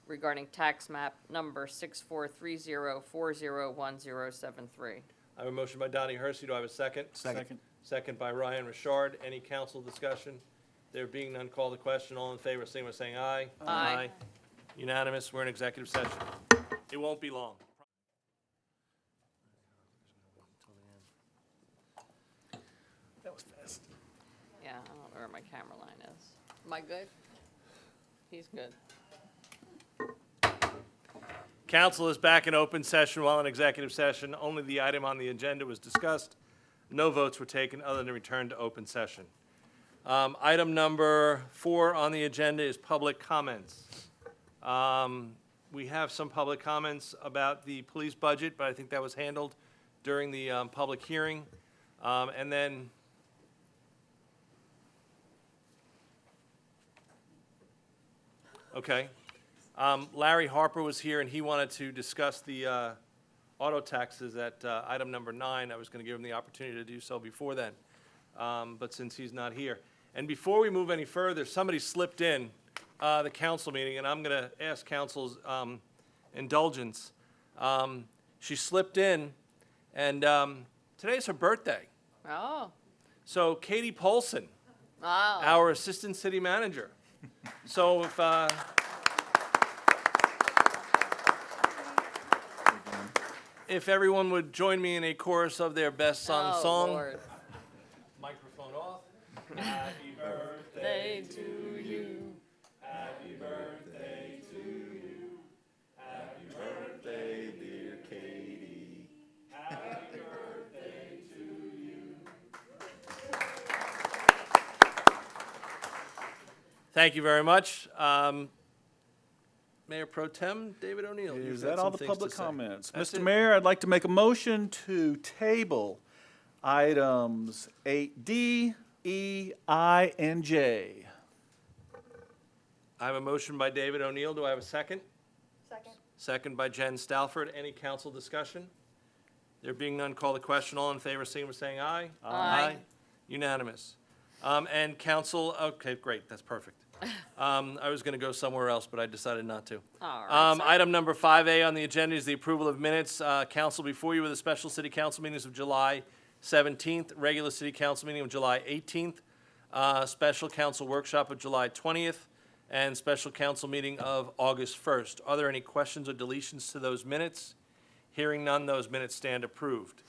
regarding tax map number 6430401073. I have a motion by Donnie Hersey. Do I have a second? Second. Second by Ryan Richard. Any council discussion? There being none, call the question. All in favor, signify by saying aye. Aye. Unanimous. We're in executive session. It won't be long. That was fast. Yeah, I don't know where my camera line is. Am I good? He's good. Council is back in open session while in executive session. Only the item on the agenda was discussed. No votes were taken other than return to open session. Item number 4 on the agenda is public comments. We have some public comments about the police budget, but I think that was handled during the public hearing. And then okay. Larry Harper was here, and he wanted to discuss the auto taxes at item number 9. I was going to give him the opportunity to do so before then, but since he's not here. And before we move any further, somebody slipped in the council meeting, and I'm going to ask council's indulgence. She slipped in, and today's her birthday. Oh. So Katie Polson, Oh. our assistant city manager. So if everyone would join me in a chorus of their best sung Oh, song. Lord. Microphone off. Happy birthday to you. Happy birthday to you. Happy birthday, dear Katie. Happy birthday to you. Thank you very much. Mayor Pro Tem David O'Neill. you've Is got that some all the things to public say. comments? That's Mr. it. Mayor, I'd like to make a motion to table items 8D, E, I, and J. I have a motion by David O'Neill. Do I have a second? Second. Second by Jen Stalford. Any council discussion? There being none, call the question. All in favor, signify by saying aye. Aye. Unanimous. And council, okay, great, that's perfect. I was going to go somewhere else, but I decided not to. All right, sir. Item number 5A on the agenda is the approval of minutes. Council before you with the special city council meetings of July 17th, regular city council meeting of July 18th, special council workshop of July 20th, and special council meeting of August 1st. Are there any questions or deletions to those minutes? Hearing none, those minutes stand approved.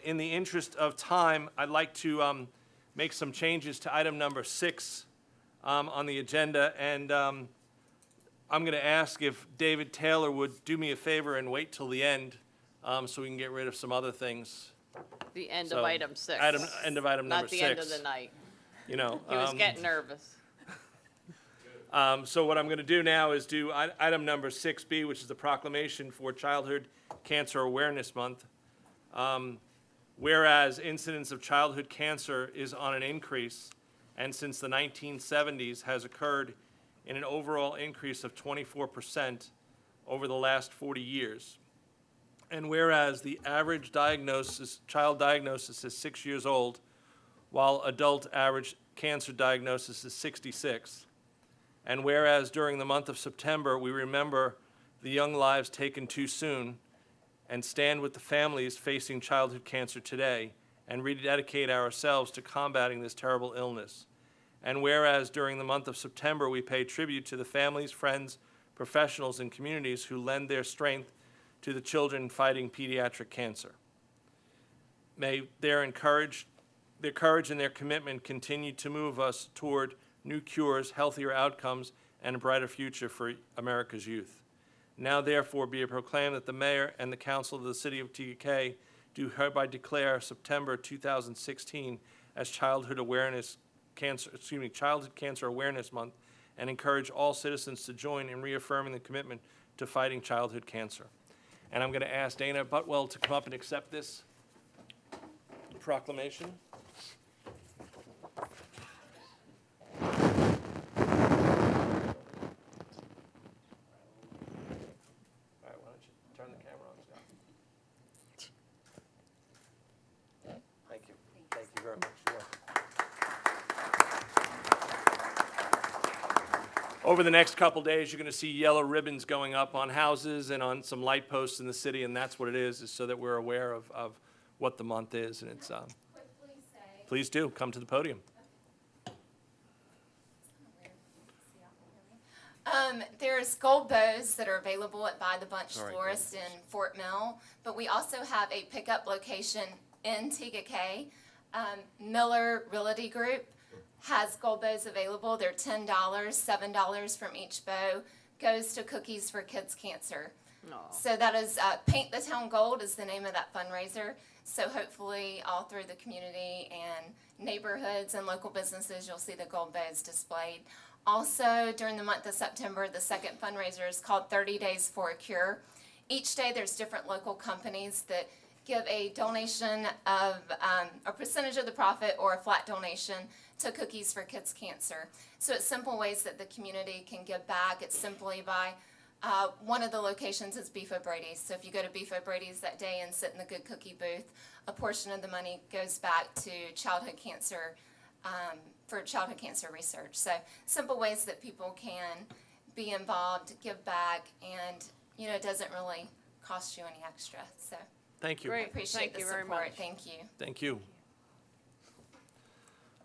In the interest of time, I'd like to make some changes to item number 6 on the agenda, and I'm going to ask if David Taylor would do me a favor and wait till the end so we can get rid of some other things. The end So, of item 6. end of item number Not the end of 6. the night. You know, He was getting nervous. so what I'm going to do now is do item number 6B, which is the proclamation for Childhood Cancer Awareness Month. Whereas incidence of childhood cancer is on an increase, and since the 1970s has occurred in an overall increase of 24% over the last 40 years. And whereas the average child diagnosis is 6 years old, while adult average cancer diagnosis is 66. And whereas during the month of September, we remember the young lives taken too soon and stand with the families facing childhood cancer today and rededicate ourselves to combating this terrible illness. And whereas during the month of September, we pay tribute to the families, friends, professionals, and communities who lend their strength to the children fighting pediatric cancer. May their courage and their commitment continue to move us toward new cures, healthier outcomes, and a brighter future for America's youth. Now therefore be it proclaimed that the mayor and the council of the city of Tega do hereby declare September 2016 as Childhood Cancer Awareness Month, and encourage all citizens to join in reaffirming the commitment to fighting childhood cancer. And I'm going to ask Dana Butwell to come up and accept this proclamation. All right, why don't you turn the camera on, Scott? Thank you. Thank you very much. You're welcome. Over the next couple days, you're going to see yellow ribbons going up on houses and on some light posts in the city, and that's what it is so that we're aware of what the month is. And it's, please do, come to the podium. There's gold bows that are available at Buy the Bunch All right, Florist in Fort Mill, but we also have a pickup location in Tega. Miller Realty Group has gold bows available. They're $10, $7 from each bow. Goes to Cookies for Kids Cancer. So that is Paint the Town Gold is the name of that fundraiser. So hopefully all through the community and neighborhoods and local businesses, you'll see the gold bows displayed. Also, during the month of September, the second fundraiser is called 30 Days for a Cure. Each day there's different local companies that give a donation of a percentage of the profit or a flat donation to Cookies for Kids Cancer. So it's simple ways that the community can give back. It's simply by one of the locations is Beef O'Brady's. So if you go to Beef O'Brady's that day and sit in the Good Cookie booth, a portion of the money goes back to childhood cancer for childhood cancer research. So simple ways that people can be involved, give back, and it doesn't really cost you any extra. So Thank you. I appreciate the support. Thank you. Thank you.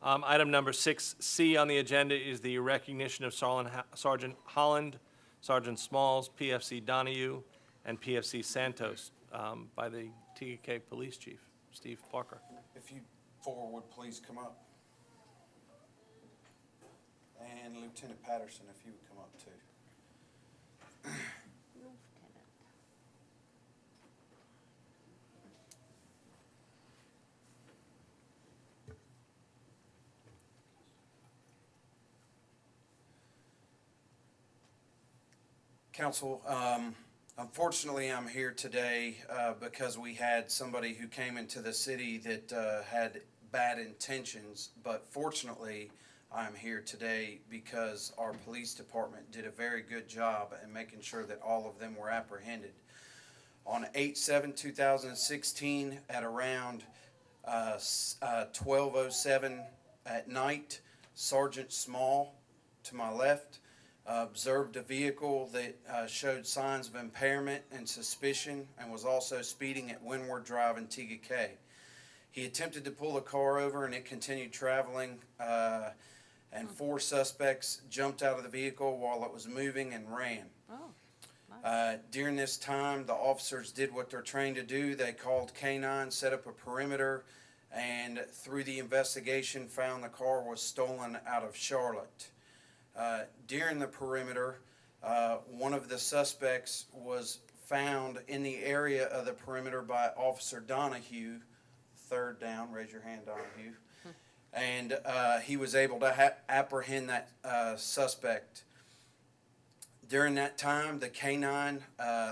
Item number 6C on the agenda is the recognition of Sergeant Holland, Sergeant Smalls, PFC Donahue, and PFC Santos by the Tega Police Chief, Steve Parker. If you four would please come up. And Lieutenant Patterson, if you would come up too. Council, unfortunately, I'm here today because we had somebody who came into the city that had bad intentions, but fortunately, I'm here today because our police department did a very good job in making sure that all of them were apprehended. On 8/7/2016, at around 12:07 at night, Sergeant Small, to my left, observed a vehicle that showed signs of impairment and suspicion and was also speeding at Windward Drive in Tega K. He attempted to pull the car over and it continued traveling, and 4 suspects jumped out of the vehicle while it was moving and ran. Oh, During this time, the officers did what they're trained to do. They called K-9, set up a perimeter, and through the investigation found the car was stolen out of Charlotte. During the perimeter, one of the suspects was found in the area of the perimeter by Officer Donahue. Third down, raise your hand, Donahue. And he was able to apprehend that suspect. During that time, the K-9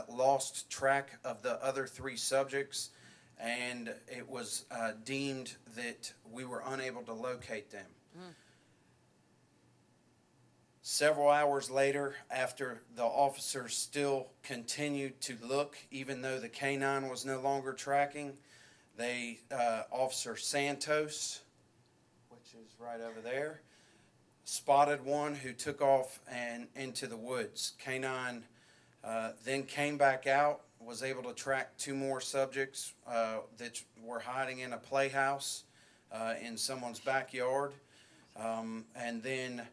lost track of the other 3 subjects, and it was deemed that we were unable to locate them. Several hours later, after the officers still continued to look, even though the K-9 was no longer tracking, Officer Santos, which is right over there, spotted one who took off and into the woods. K-9 then came back out, was able to track 2 more subjects that were hiding in a playhouse in someone's backyard. And then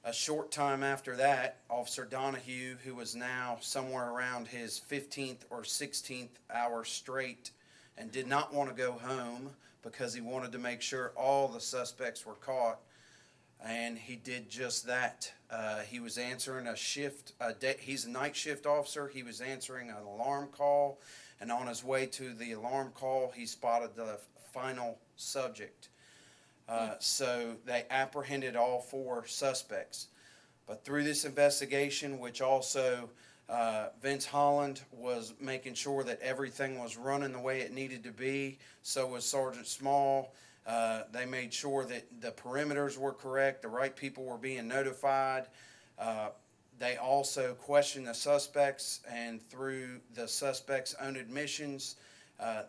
a short time after that, Officer Donahue, who was now somewhere around his 15th or 16th hour straight and did not want to go home because he wanted to make sure all the suspects were caught, and he did just that. He was answering a shift. He's a night shift officer. He was answering an alarm call, and on his way to the alarm call, he spotted the final subject. So they apprehended all 4 suspects. But through this investigation, which also Vince Holland was making sure that everything was running the way it needed to be, so was Sergeant Small. They made sure that the perimeters were correct, the right people were being notified. They also questioned the suspects, and through the suspects' own admissions,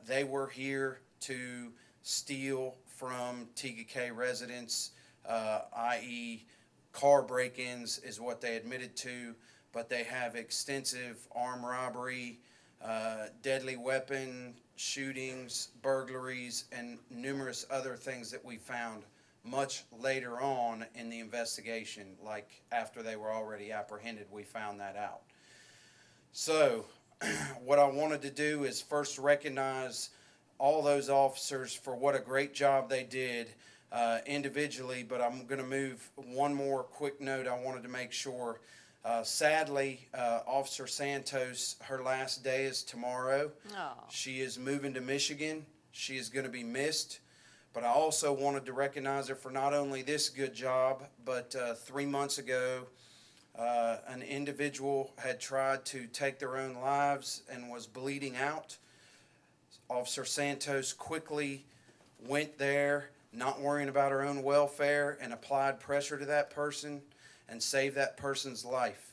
they were here to steal from Tega K residents, i.e. car break-ins is what they admitted to, but they have extensive armed robbery, deadly weapon, shootings, burglaries, and numerous other things that we found much later on in the investigation, like after they were already apprehended, we found that out. So what I wanted to do is first recognize all those officers for what a great job they did individually, but I'm going to move one more quick note I wanted to make sure. Sadly, Officer Santos, her last day is tomorrow. Oh. She is moving to Michigan. She is going to be missed. But I also wanted to recognize her for not only this good job, but 3 months ago, an individual had tried to take their own lives and was bleeding out. Officer Santos quickly went there, not worrying about her own welfare, and applied pressure to that person and saved that person's life.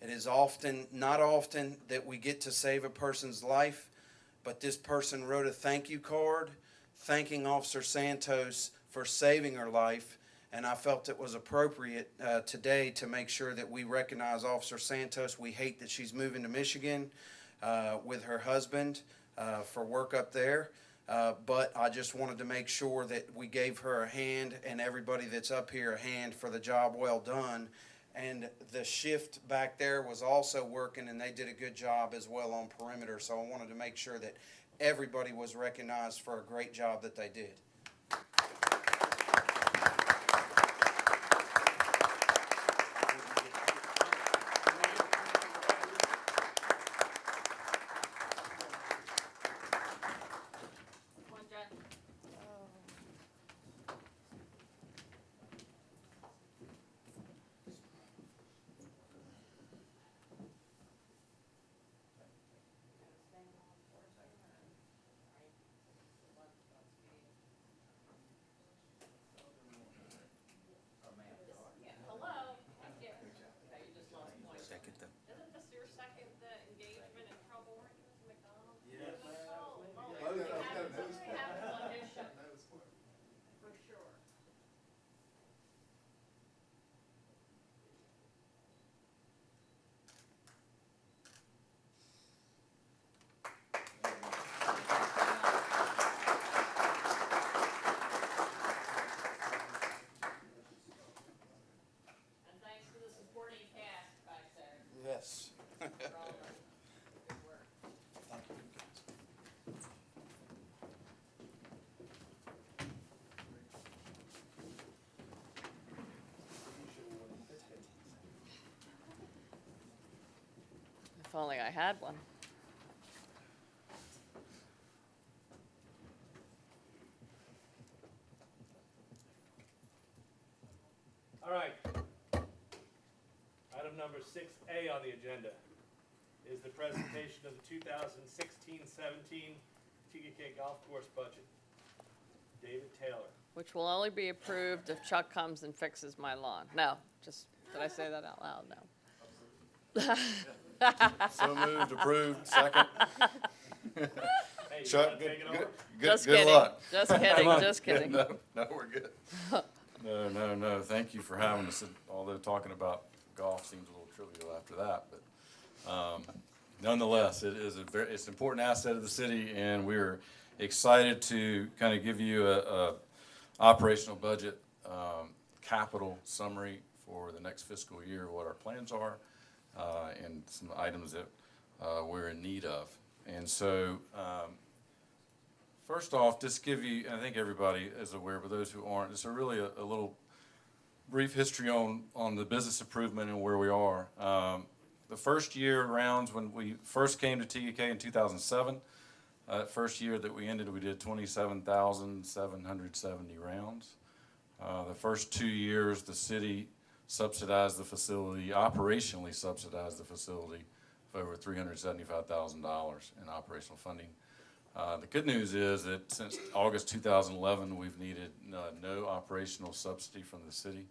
It is not often that we get to save a person's life, but this person wrote a thank you card thanking Officer Santos for saving her life, and I felt it was appropriate today to make sure that we recognize Officer Santos. We hate that she's moving to Michigan with her husband for work up there. But I just wanted to make sure that we gave her a hand and everybody that's up here a hand for the job well done. And the shift back there was also working, and they did a good job as well on perimeter. So I wanted to make sure that everybody was recognized for a great job that they did. only I had one. All right. Item number 6A on the agenda is the presentation of the 2016-17 TK Golf Course budget. David Taylor. Which will only be approved if Chuck comes and fixes my lawn. No, just, did I say that out loud? No. So moved, approved, second. Hey, you Chuck, wanna take it over? Just good kidding. luck. Just kidding, just kidding. No, we're good. No, thank you for having us, although talking about golf seems a little trivial after that, but, nonetheless, it's an important asset of the city, and we're excited to kind of give you a operational budget, capital summary for the next fiscal year, what our plans are, and some items that, we're in need of. And so, first off, just give you, I think everybody is aware, but those who aren't, it's really a little brief history on the business improvement and where we are. The first year rounds, when we first came to TK in 2007, first year that we ended, we did 27,770 rounds. The first 2 years, the city subsidized the facility, operationally subsidized the facility for over $375,000 in operational funding. The good news is that since August 2011, we've needed no operational subsidy from the city.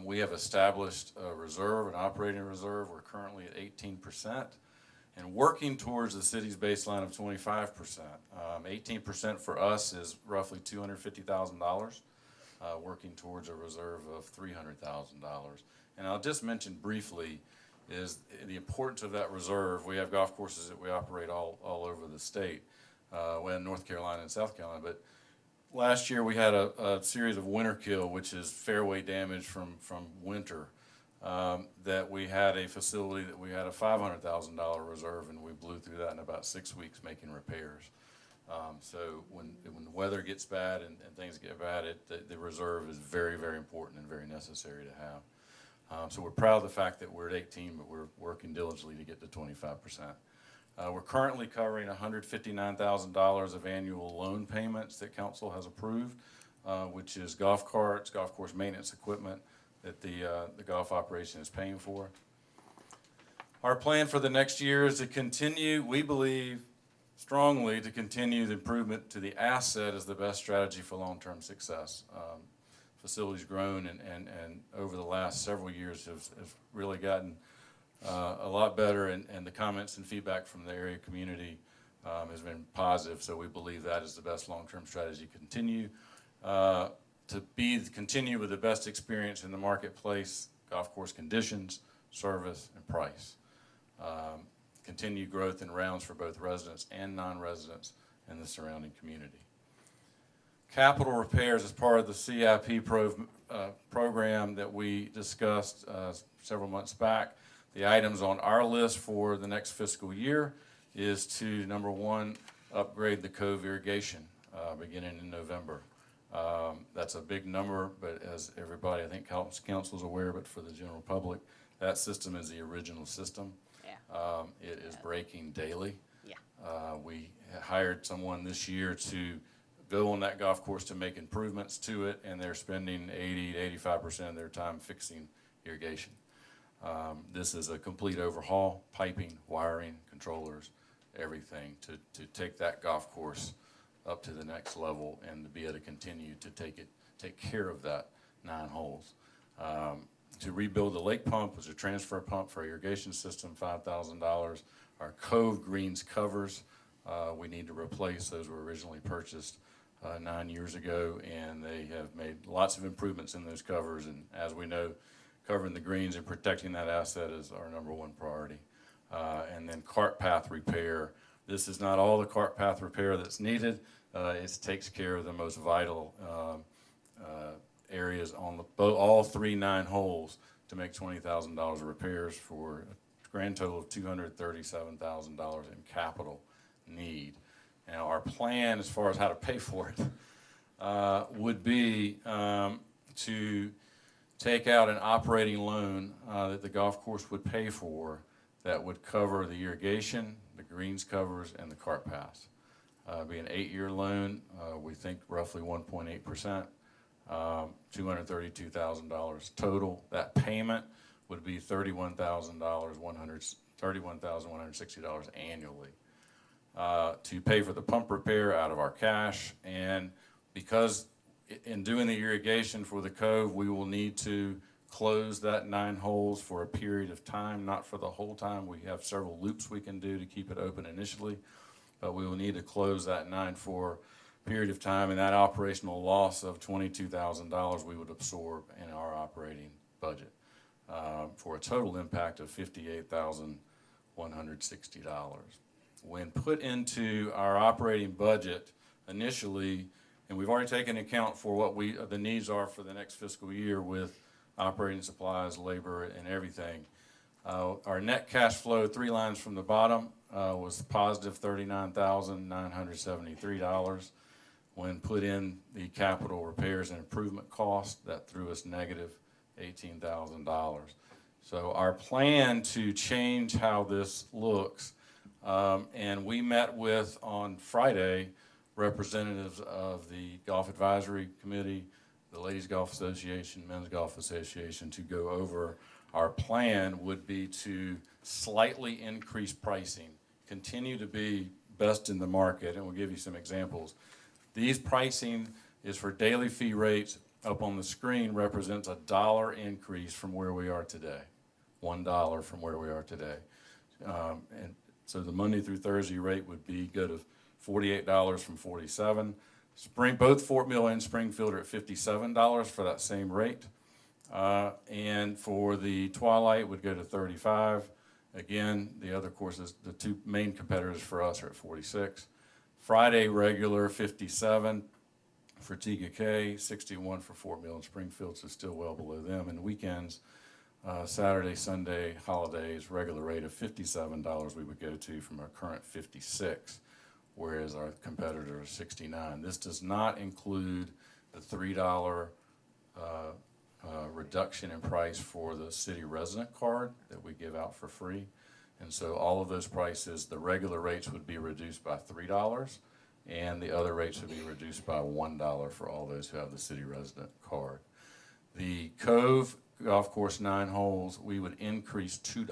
We have established a reserve, an operating reserve. We're currently at 18% and working towards the city's baseline of 25%. 18% for us is roughly $250,000, working towards a reserve of $300,000. And I'll just mention briefly is the importance of that reserve. We have golf courses that we operate all over the state, in North Carolina and South Carolina. But last year we had a series of winter kill, which is fairway damage from winter, that we had a facility that we had a $500,000 reserve, and we blew through that in about 6 weeks making repairs. So when the weather gets bad and things get bad, the reserve is very, very important and very necessary to have. So we're proud of the fact that we're at 18, but we're working diligently to get to 25%. We're currently covering $159,000 of annual loan payments that council has approved, which is golf carts, golf course maintenance equipment that the golf operation is paying for. Our plan for the next year is to continue, we believe strongly, to continue the improvement to the asset is the best strategy for long-term success. Facilities grown and over the last several years have really gotten a lot better, and the comments and feedback from the area community has been positive, so we believe that is the best long-term strategy to continue. Continue with the best experience in the marketplace, golf course conditions, service, and price. Continue growth in rounds for both residents and non-residents in the surrounding community. Capital repairs is part of the CIP program that we discussed several months back. The items on our list for the next fiscal year is to, number one, upgrade the Cove irrigation beginning in November. That's a big number, but as everybody, I think council is aware, but for the general public, that system is the original system. Yeah. It is breaking daily. Yeah. We hired someone this year to go on that golf course to make improvements to it, and they're spending 80 to 85% of their time fixing irrigation. This is a complete overhaul, piping, wiring, controllers, everything to take that golf course up to the next level and to be able to continue to take care of that 9 holes. To rebuild the lake pump was a transfer pump for our irrigation system, $5,000. Our Cove greens covers, we need to replace. Those were originally purchased 9 years ago, and they have made lots of improvements in those covers, and as we know, covering the greens and protecting that asset is our #1 priority. And then cart path repair. This is not all the cart path repair that's needed. It takes care of the most vital areas on all 3 9 holes to make $20,000 of repairs for a grand total of $237,000 in capital need. Now, our plan as far as how to pay for it would be to take out an operating loan that the golf course would pay for that would cover the irrigation, the greens covers, and the cart pass. Be an 8-year loan, we think roughly 1.8%, $232,000 total. That payment would be $31,160 annually. To pay for the pump repair out of our cash, and because in doing the irrigation for the cove, we will need to close that 9 holes for a period of time, not for the whole time. We have several loops we can do to keep it open initially, but we will need to close that 9 for a period of time, and that operational loss of $22,000 we would absorb in our operating budget for a total impact of $58,160. When put into our operating budget initially, and we've already taken account for what the needs are for the next fiscal year with operating supplies, labor, and everything. Our net cash flow, 3 lines from the bottom, was positive $39,973. When put in the capital repairs and improvement cost, that threw us negative $18,000. So our plan to change how this looks, and we met with, on Friday, representatives of the Golf Advisory Committee, the Ladies Golf Association, Men's Golf Association, to go over our plan would be to slightly increase pricing, continue to be best in the market, and we'll give you some examples. These pricing is for daily fee rates. Up on the screen represents a $1 increase from where we are today, $1 from where we are today. And so the Monday through Thursday rate would be go to $48 from $47. Both Fort Mill and Springfield are at $57 for that same rate. And for the Twilight would go to $35. Again, the other courses, the 2 main competitors for us are at $46. Friday regular, $57 for Tega K, $61 for Fort Mill and Springfield, so still well below them. And weekends, Saturday, Sunday, holidays, regular rate of $57 we would go to from our current $56, whereas our competitor is $69. This does not include the $3 reduction in price for the city resident card that we give out for free. And so all of those prices, the regular rates would be reduced by $3, and the other rates would be reduced by $1 for all those who have the city resident card. The Cove Golf Course 9 holes, we would increase $2.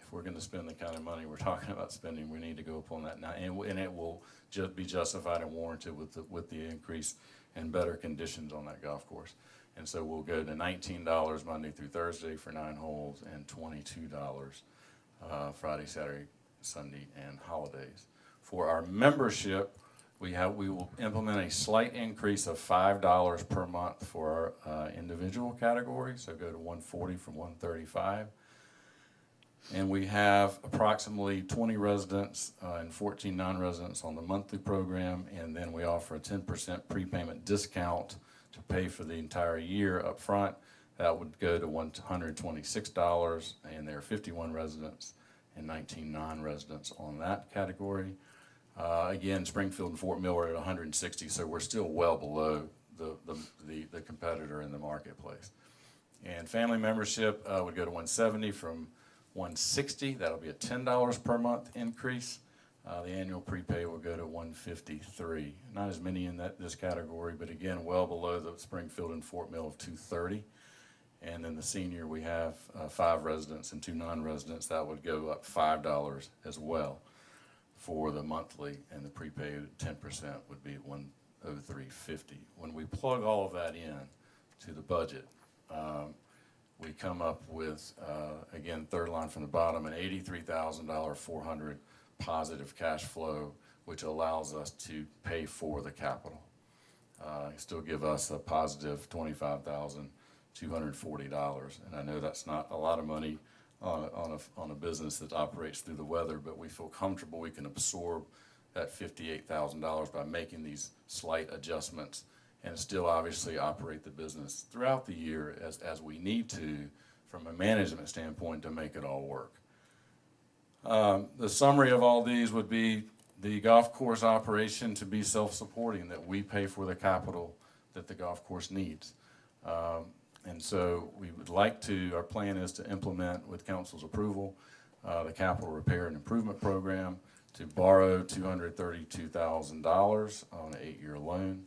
If we're going to spend the kind of money we're talking about spending, we need to go up on that now, and it will just be justified and warranted with the increase and better conditions on that golf course. And so we'll go to $19 Monday through Thursday for 9 holes, and $22 Friday, Saturday, Sunday, and holidays. For our membership, we will implement a slight increase of $5 per month for our individual category, so go to $140 from $135. And we have approximately 20 residents and 14 non-residents on the monthly program, and then we offer a 10% prepayment discount to pay for the entire year up front. That would go to $126, and there are 51 residents and 19 non-residents on that category. Again, Springfield and Fort Mill are at 160, so we're still well below the competitor in the marketplace. And family membership would go to $170 from $160. That'll be a $10 per month increase. The annual prepay will go to $153. Not as many in this category, but again, well below the Springfield and Fort Mill of $230. And then the senior, we have 5 residents and 2 non-residents. That would go up $5 as well for the monthly, and the prepaid 10% would be $103.50. When we plug all of that in to the budget, we come up with, again, third line from the bottom, an $83,400 positive cash flow, which allows us to pay for the capital. Still give us a positive $25,240. And I know that's not a lot of money on a business that operates through the weather, but we feel comfortable we can absorb that $58,000 by making these slight adjustments and still obviously operate the business throughout the year as we need to from a management standpoint to make it all work. The summary of all these would be the golf course operation to be self-supporting, that we pay for the capital that the golf course needs. And so we would like to, our plan is to implement with council's approval, the capital repair and improvement program to borrow $232,000 on an 8-year loan,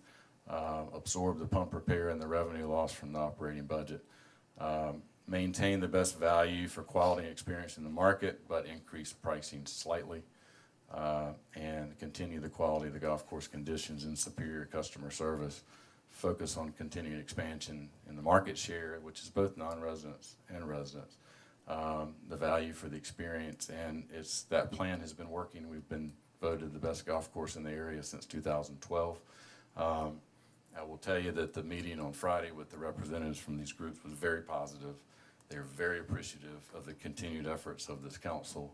absorb the pump repair and the revenue loss from the operating budget, maintain the best value for quality and experience in the market, but increase pricing slightly, and continue the quality of the golf course conditions and superior customer service. Focus on continued expansion in the market share, which is both non-residents and residents. The value for the experience, and that plan has been working. We've been voted the best golf course in the area since 2012. I will tell you that the meeting on Friday with the representatives from these groups was very positive. They're very appreciative of the continued efforts of this council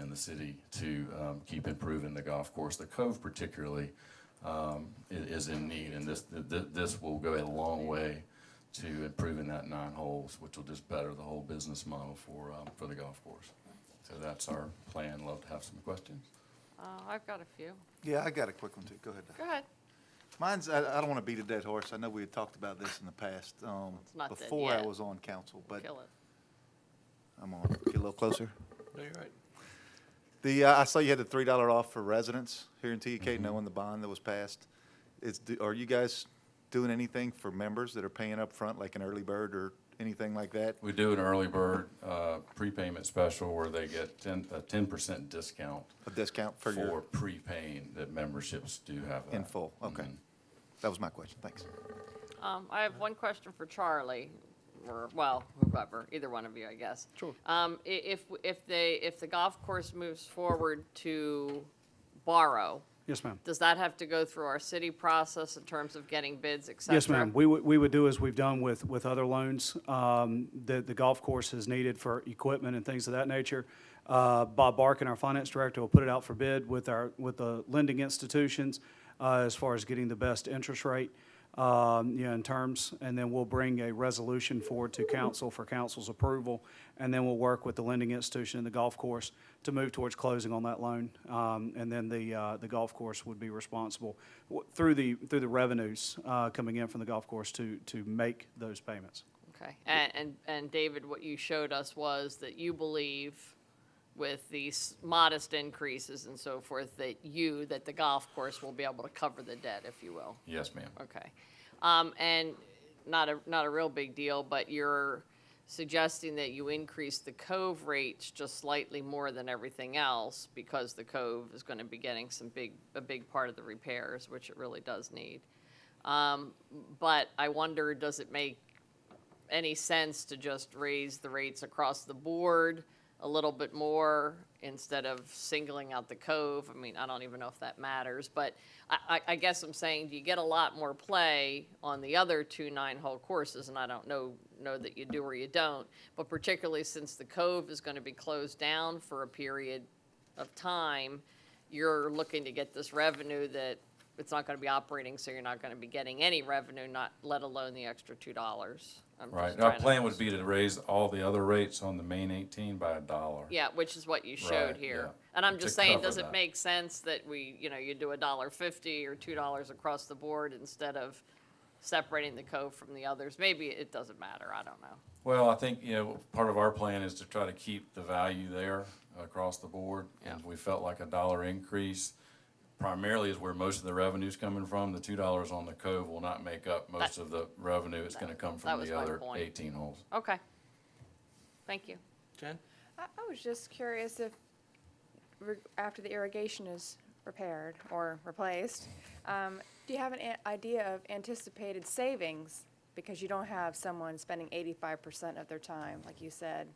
in the city to keep improving the golf course. The Cove particularly is in need, and this will go a long way to improving that 9 holes, which will just better the whole business model for the golf course. So that's our plan. Love to have some questions. I've got a few. Yeah, I got a quick one too. Go ahead. Go ahead. Mine's, I don't want to beat a dead horse. I know we had talked about this in the past, It's not dead before I yet. was on council, but Kill it. I'm on, get a little closer. No, you're right. I saw you had the $3 off for residents here in TK, knowing the bond that was passed. Are you guys doing anything for members that are paying up front, like an early bird or anything like that? We do an early bird prepayment special where they get a 10% discount. A discount for your, prepaying, that memberships do have that. in full, okay. Mhm. That was my question, thanks. I have one question for Charlie, or, well, whoever, either one of you, I guess. Sure. If the golf course moves forward to borrow, Yes, ma'am. does that have to go through our city process in terms of getting bids, et cetera? Yes, ma'am. We would do as we've done with other loans. The golf course is needed for equipment and things of that nature. Bob Barkin, our finance director, will put it out for bid with the lending institutions as far as getting the best interest rate, in terms, and then we'll bring a resolution forward to council for council's approval, and then we'll work with the lending institution and the golf course to move towards closing on that loan. And then the golf course would be responsible through the revenues coming in from the golf course to make those payments. Okay, and David, what you showed us was that you believe with these modest increases and so forth, that the golf course will be able to cover the debt, if you will. Yes, ma'am. Okay. And not a real big deal, but you're suggesting that you increase the Cove rates just slightly more than everything else because the Cove is going to be getting a big part of the repairs, which it really does need. But I wonder, does it make any sense to just raise the rates across the board a little bit more instead of singling out the Cove? I mean, I don't even know if that matters, but I guess I'm saying, do you get a lot more play on the other 2 9-hole courses? And I don't know that you do or you don't, but particularly since the Cove is going to be closed down for a period of time, you're looking to get this revenue that it's not going to be operating, so you're not going to be getting any revenue, not let alone the extra $2. Right. Our plan would be to raise all the other rates on the main 18 by $1. Yeah, which is what you showed Right, here. yeah. And I'm To just saying, cover does it that. make sense that you do $1.50 or $2 across the board instead of separating the Cove from the others? Maybe it doesn't matter, I don't know. Well, I think, part of our plan is to try to keep the value there across the board. And we felt like $1 increase primarily is where most of the revenue's coming from. The $2 on the Cove will not make up most of the revenue. It's gonna come that from was the my other point. 18 holes. Okay. Thank you. Jen? I was just curious if, after the irrigation is repaired or replaced, do you have an idea of anticipated savings? Because you don't have someone spending 85% of their time, like you said,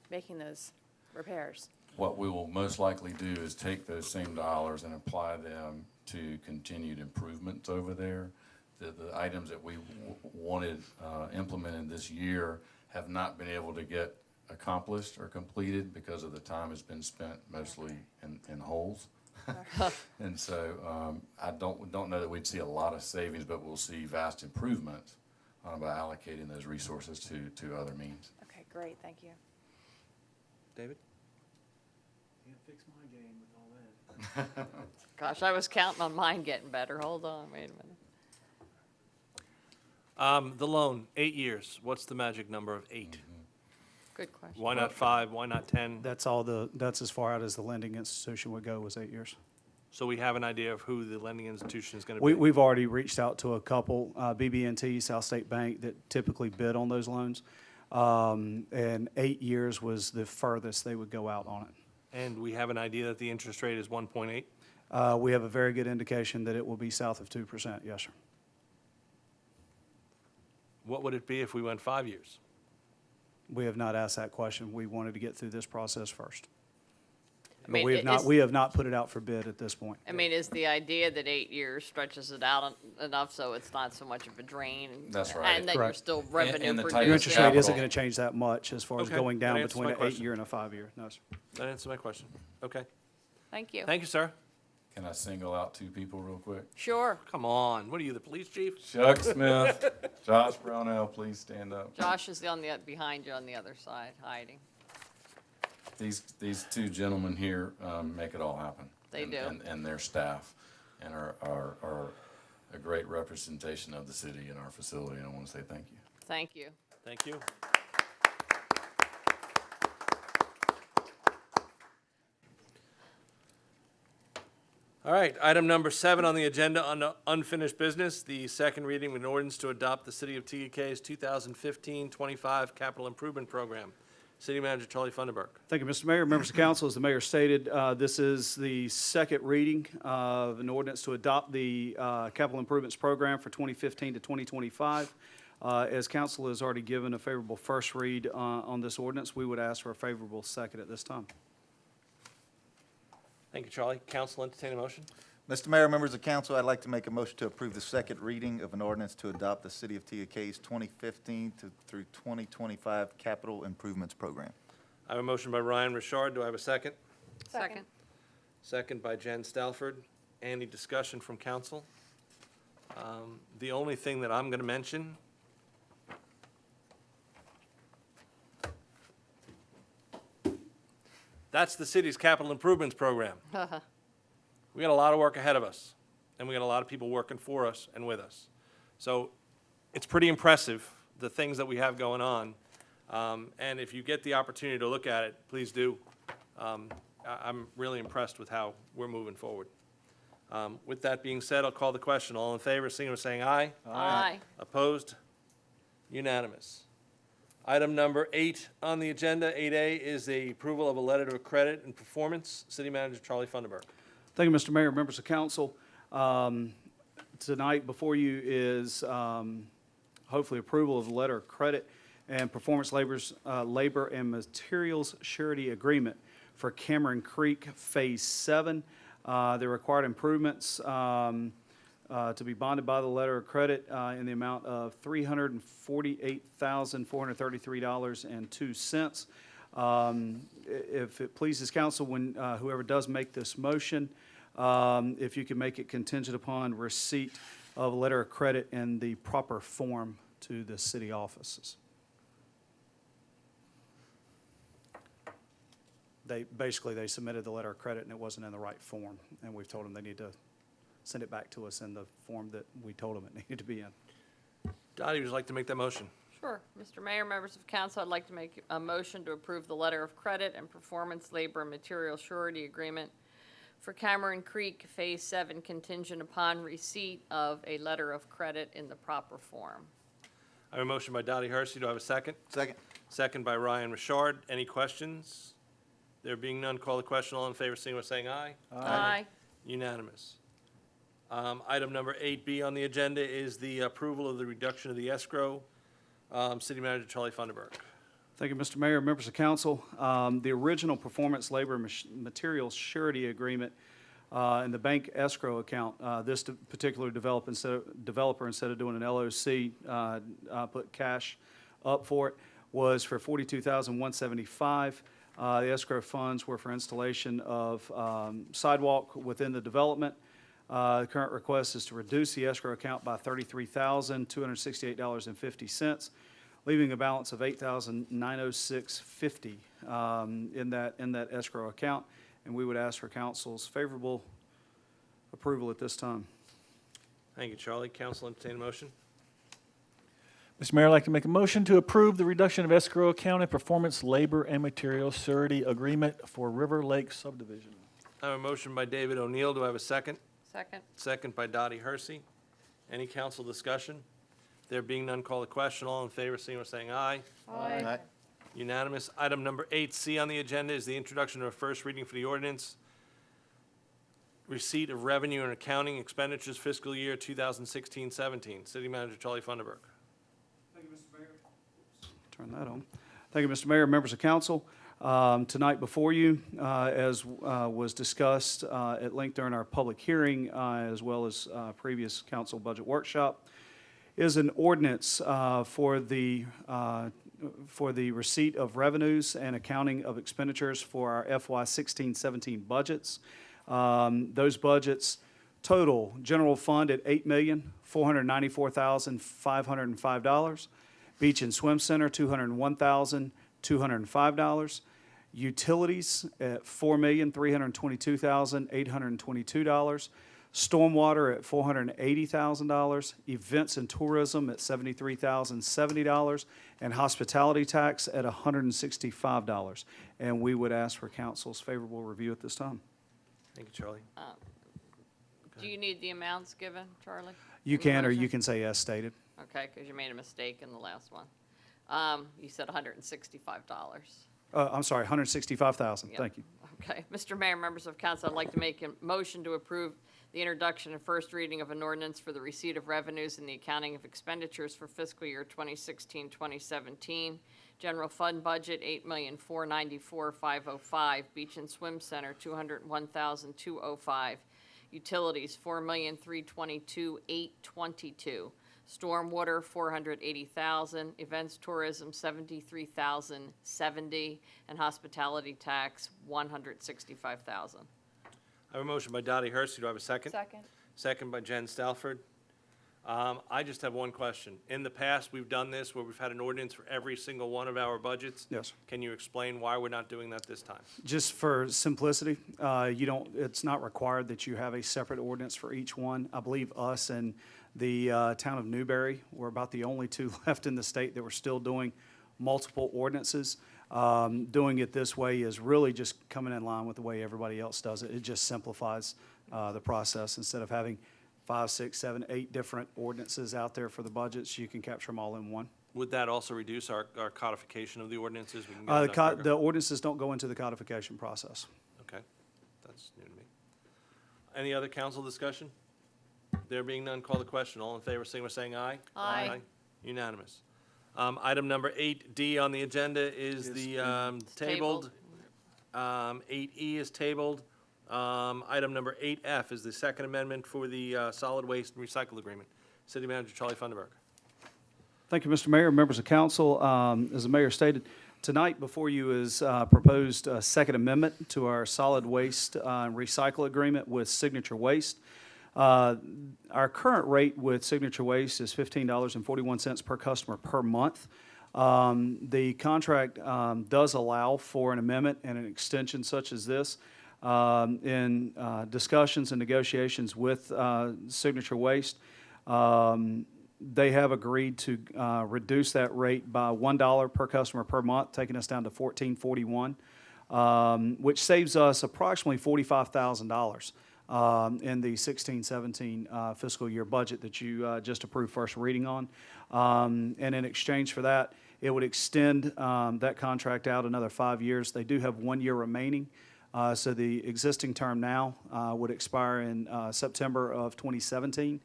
making those repairs. What we will most likely do is take those same dollars and apply them to continued improvements over there. The items that we wanted implemented this year have not been able to get accomplished or completed because of the time has been spent mostly in holes. And so I don't know that we'd see a lot of savings, but we'll see vast improvements by allocating those resources to other means. Okay, great, thank you. David? Can't fix my game with all that. Gosh, I was counting on mine getting better. Hold on, wait a minute. The loan, 8 years. What's the magic number of 8? Good question. Why not 5? Why not 10? That's as far out as the lending institution would go, was 8 years. So we have an idea of who the lending institution is going to be? We've already reached out to a couple, BB&T, South State Bank, that typically bid on those loans. And 8 years was the furthest they would go out on it. And we have an idea that the interest rate is 1.8? We have a very good indication that it will be south of 2%, yes, sir. What would it be if we went 5 years? We have not asked that question. We wanted to get through this process first. I mean, But we have not put it out for bid at this point. I mean, is the idea that 8 years stretches it out enough so it's not so much of a drain? That's right. And that you're Correct. still revenue and the type producing? of Your interest rate isn't capital. going to change that much as far as Okay, going that down answers between my an question. 8-year and a 5-year. No, sir. That answers my question. Okay. Thank you. Thank you, sir. Can I single out 2 people real quick? Sure. Come on. What are you, the police chief? Chuck Smith, Josh Brownell, please stand up. Josh is behind you on the other side, hiding. These 2 gentlemen here make it all happen. They do. And their staff, and are a great representation of the city and our facility, and I want to say thank you. Thank you. Thank you. All right, item number 7 on the agenda, on unfinished business, the second reading of an ordinance to adopt the City of Tega's 2015-25 Capital Improvement Program. City Manager Charlie Funderburk. Thank you, Mr. Mayor. Members of council, as the mayor stated, this is the second reading of an ordinance to adopt the capital improvements program for 2015 to 2025. As council has already given a favorable first read on this ordinance, we would ask for a favorable second at this time. Thank you, Charlie. Council entertain a motion? Mr. Mayor, members of council, I'd like to make a motion to approve the second reading of an ordinance to adopt the City of Tega's 2015 through 2025 Capital Improvements Program. I have a motion by Ryan Richard. Do I have a second? Second. Second by Jen Stalford. Any discussion from council? The only thing that I'm going to mention that's the city's capital improvements program. We got a lot of work ahead of us, and we got a lot of people working for us and with us. So it's pretty impressive, the things that we have going on. And if you get the opportunity to look at it, please do. I'm really impressed with how we're moving forward. With that being said, I'll call the question. All in favor, signal by saying aye. Aye. Opposed? Unanimous. Item number 8 on the agenda, 8A, is the approval of a letter of credit and performance. City Manager Charlie Funderburk. Thank you, Mr. Mayor, members of council. Tonight before you is hopefully approval of the letter of credit and performance labor and materials surety agreement for Cameron Creek Phase 7. The required improvements to be bonded by the letter of credit in the amount of $348,433.02. If it pleases council, when whoever does make this motion, if you can make it contingent upon receipt of a letter of credit in the proper form to the city offices. They submitted the letter of credit and it wasn't in the right form, and we've told them they need to send it back to us in the form that we told them it needed to be in. Dottie, would you like to make that motion? Sure. Mr. Mayor, members of council, I'd like to make a motion to approve the letter of credit and performance labor and material surety agreement for Cameron Creek Phase 7 contingent upon receipt of a letter of credit in the proper form. I have a motion by Dottie Hersey. Do I have a second? Second. Second by Ryan Richard. Any questions? There being none, call the question. All in favor, signal by saying aye. Aye. Unanimous. Item number 8B on the agenda is the approval of the reduction of the escrow. City Manager Charlie Funderburk. Thank you, Mr. Mayor, members of council. The original performance labor materials surety agreement in the bank escrow account, this particular developer, instead of doing an LOC, put cash up for it, was for $42,175. The escrow funds were for installation of sidewalk within the development. The current request is to reduce the escrow account by $33,268.50, leaving a balance of $8,906.50 in that escrow account, and we would ask for council's favorable approval at this time. Thank you, Charlie. Council entertain a motion. Mr. Mayor, I'd like to make a motion to approve the reduction of escrow account and performance labor and material surety agreement for River Lake subdivision. I have a motion by David O'Neill. Do I have a second? Second. Second by Dottie Hersey. Any council discussion? There being none, call the question. All in favor, signify by saying aye. Aye. Unanimous. Item number 8C on the agenda is the introduction of a first reading for the ordinance. Receipt of revenue and accounting expenditures fiscal year 2016-17. City Manager Charlie Funderburk. Thank you, Mr. Mayor. Turn that on. Thank you, Mr. Mayor, members of council. Tonight before you, as was discussed at length during our public hearing, as well as previous council budget workshop, is an ordinance for the receipt of revenues and accounting of expenditures for our FY 16-17 budgets. Those budgets total general fund at $8,494,505. Beach and Swim Center, $201,205. Utilities at $4,322,822. Stormwater at $480,000. Events and tourism at $73,070. And hospitality tax at $165. And we would ask for council's favorable review at this time. Thank you, Charlie. Do you need the amounts given, Charlie? You in the can, or you motion? can say as stated. Okay, because you made a mistake in the last one. You said $165. I'm sorry, $165,000. Yep. Thank you. Okay, Mr. Mayor, members of council, I'd like to make a motion to approve the introduction and first reading of an ordinance for the receipt of revenues and the accounting of expenditures for fiscal year 2016-2017. General fund budget, $8,494,505. Beach and Swim Center, $201,205. Utilities, $4,322,822. Stormwater, $480,000. Events, tourism, $73,070. And hospitality tax, $165,000. I have a motion by Dottie Hersey. Do I have a second? Second. Second by Jen Stalford. I just have one question. In the past, we've done this where we've had an ordinance for every single one of our budgets. Yes. Can you explain why we're not doing that this time? Just for simplicity, it's not required that you have a separate ordinance for each one. I believe us and the town of Newberry were about the only two left in the state that were still doing multiple ordinances. Doing it this way is really just coming in line with the way everybody else does it. It just simplifies the process. Instead of having 5, 6, 7, 8 different ordinances out there for the budgets, you can capture them all in one. Would that also reduce our codification of the ordinances? We can get it done quicker? The ordinances don't go into the codification process. Okay, that's new to me. Any other council discussion? There being none, call the question. All in favor, signify by saying aye. Aye. Unanimous. Item number 8D on the agenda is the tabled. 8E is tabled. Item number 8F is the second amendment for the solid waste and recycle agreement. City Manager Charlie Funderburk. Thank you, Mr. Mayor, members of council. As the mayor stated, tonight before you is proposed a second amendment to our solid waste and recycle agreement with Signature Waste. Our current rate with Signature Waste is $15.41 per customer per month. The contract does allow for an amendment and an extension such as this. In discussions and negotiations with Signature Waste, they have agreed to reduce that rate by $1 per customer per month, taking us down to $14.41, which saves us approximately $45,000 in the 16-17 fiscal year budget that you just approved first reading on. And in exchange for that, it would extend that contract out another 5 years. They do have 1 year remaining. So the existing term now would expire in September of 2017.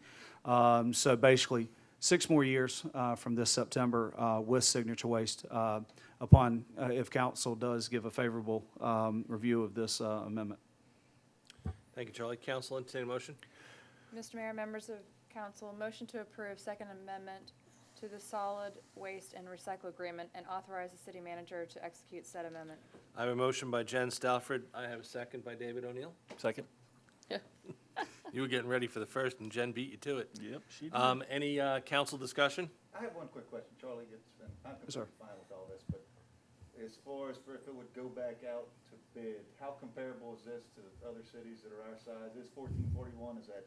So basically, 6 more years from this September with Signature Waste upon, if council does give a favorable review of this amendment. Thank you, Charlie. Council, entertain a motion. Mr. Mayor, members of council, motion to approve second amendment to the solid waste and recycle agreement and authorize the city manager to execute said amendment. I have a motion by Jen Stalford. I have a second by David O'Neill. Second. You were getting ready for the first, and Jen beat you to it. Yep, she did. Any council discussion? I have one quick question, Charlie. I'm Yes, sir. completely fine with all this, but as far as if it would go back out to bid, how comparable is this to other cities that are our size? Is 1441, is that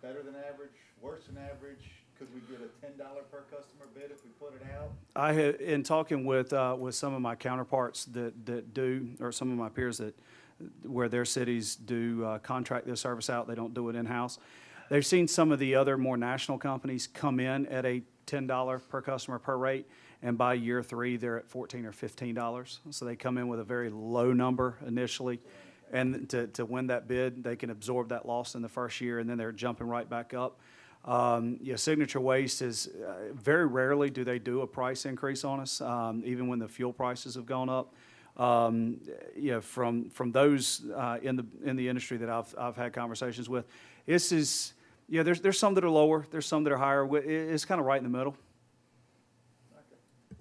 better than average, worse than average? Could we get a $10 per customer bid if we put it out? I had, in talking with some of my counterparts that do, or some of my peers that, where their cities do contract this service out, they don't do it in-house. They've seen some of the other more national companies come in at a $10 per customer per rate, and by year 3, they're at $14 or $15. So they come in with a very low number initially, and to win that bid, they can absorb that loss in the first year, and then they're jumping right back up. Signature Waste is, very rarely do they do a price increase on us, even when the fuel prices have gone up. From those in the industry that I've had conversations with, this is, there's some that are lower, there's some that are higher. It's kind of right in the middle.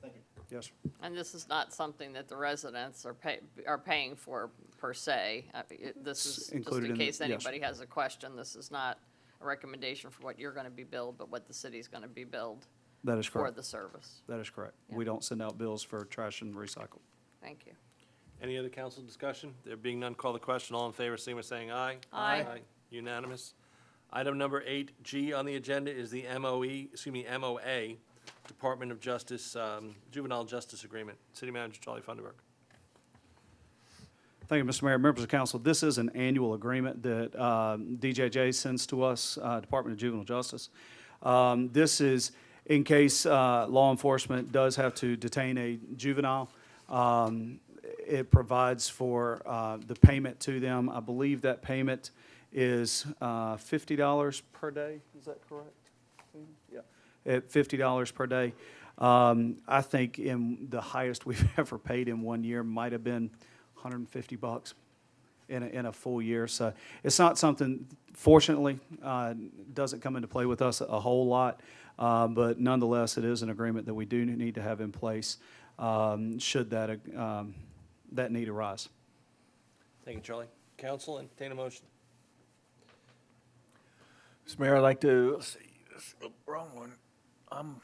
Thank you. Yes, sir. And this is not something that the residents are paying for per se. This is just included in in the- case yes. anybody has a question. This is not a recommendation for what you're going to be billed, but what the city's going to be billed That is for correct. the service. That is correct. Yeah. We don't send out bills for trash and recycle. Thank you. Any other council discussion? There being none, call the question. All in favor, signify by saying aye. Aye. Unanimous. Item number 8G on the agenda is the MOA, Department of Justice, Juvenile Justice Agreement. City Manager Charlie Funderburk. Thank you, Mr. Mayor. Members of council, this is an annual agreement that DJJ sends to us, Department of Juvenile Justice. This is in case law enforcement does have to detain a juvenile. It provides for the payment to them. I believe that payment is $50 per day. Is that correct? Yeah, at $50 per day. I think in the highest we've ever paid in one year might have been $150 in a full year. So it's not something, fortunately, doesn't come into play with us a whole lot, but nonetheless, it is an agreement that we do need to have in place should that need arise. Thank you, Charlie. Council, entertain a motion. Mr. Mayor, I'd like to, let's see, wrong one. I'm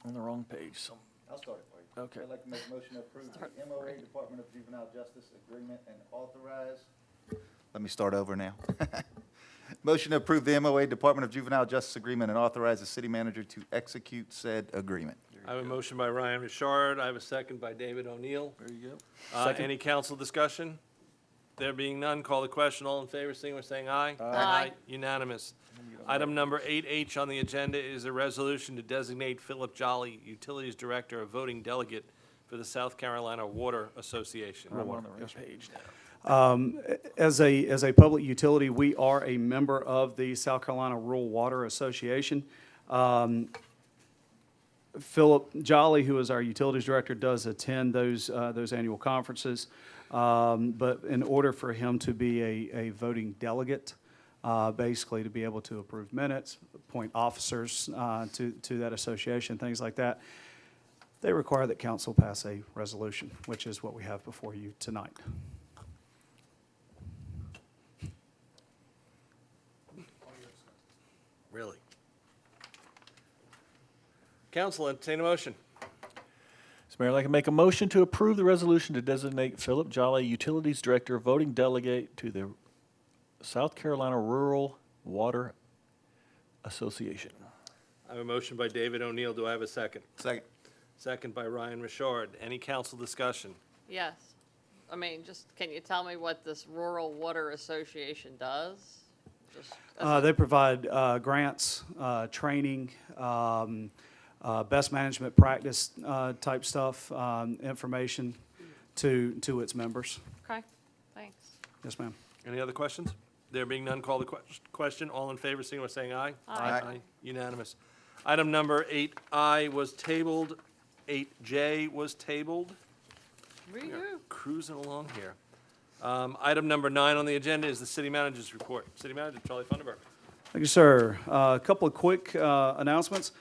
on the wrong page. I'll start it for you. Okay. I'd like to make a motion to approve the MOA Department of Juvenile Justice Agreement and authorize. Let me start over now. Motion to approve the MOA Department of Juvenile Justice Agreement and authorize the city manager to execute said agreement. I have a motion by Ryan Richard. I have a second by David O'Neill. There you go. Any council discussion? There being none, call the question. All in favor, signify by saying aye. Aye. Unanimous. Item number 8H on the agenda is a resolution to designate Philip Jolly, Utilities Director, a voting delegate for the South Carolina Water Association. I'm on the right page now. As a public utility, we are a member of the South Carolina Rural Water Association. Philip Jolly, who is our utilities director, does attend those annual conferences. But in order for him to be a voting delegate, basically to be able to approve minutes, appoint officers to that association, things like that, they require that council pass a resolution, which is what we have before you tonight. Really? Council, entertain a motion. Mr. Mayor, I'd like to make a motion to approve the resolution to designate Philip Jolly, Utilities Director, voting delegate to the South Carolina Rural Water Association. I have a motion by David O'Neill. Do I have a second? Second. Second by Ryan Richard. Any council discussion? Yes. I mean, just, can you tell me what this Rural Water Association does? Just as They provide grants, training, best management practice type stuff, information to its members. Okay, thanks. Yes, ma'am. Any other questions? There being none, call the question. All in favor, signify by saying aye. Aye. Unanimous. Item number 8I was tabled. 8J was tabled. Woo-hoo. Cruising along here. Item number 9 on the agenda is the city manager's report. City Manager Charlie Funderburk. Thank you, sir. A couple of quick announcements.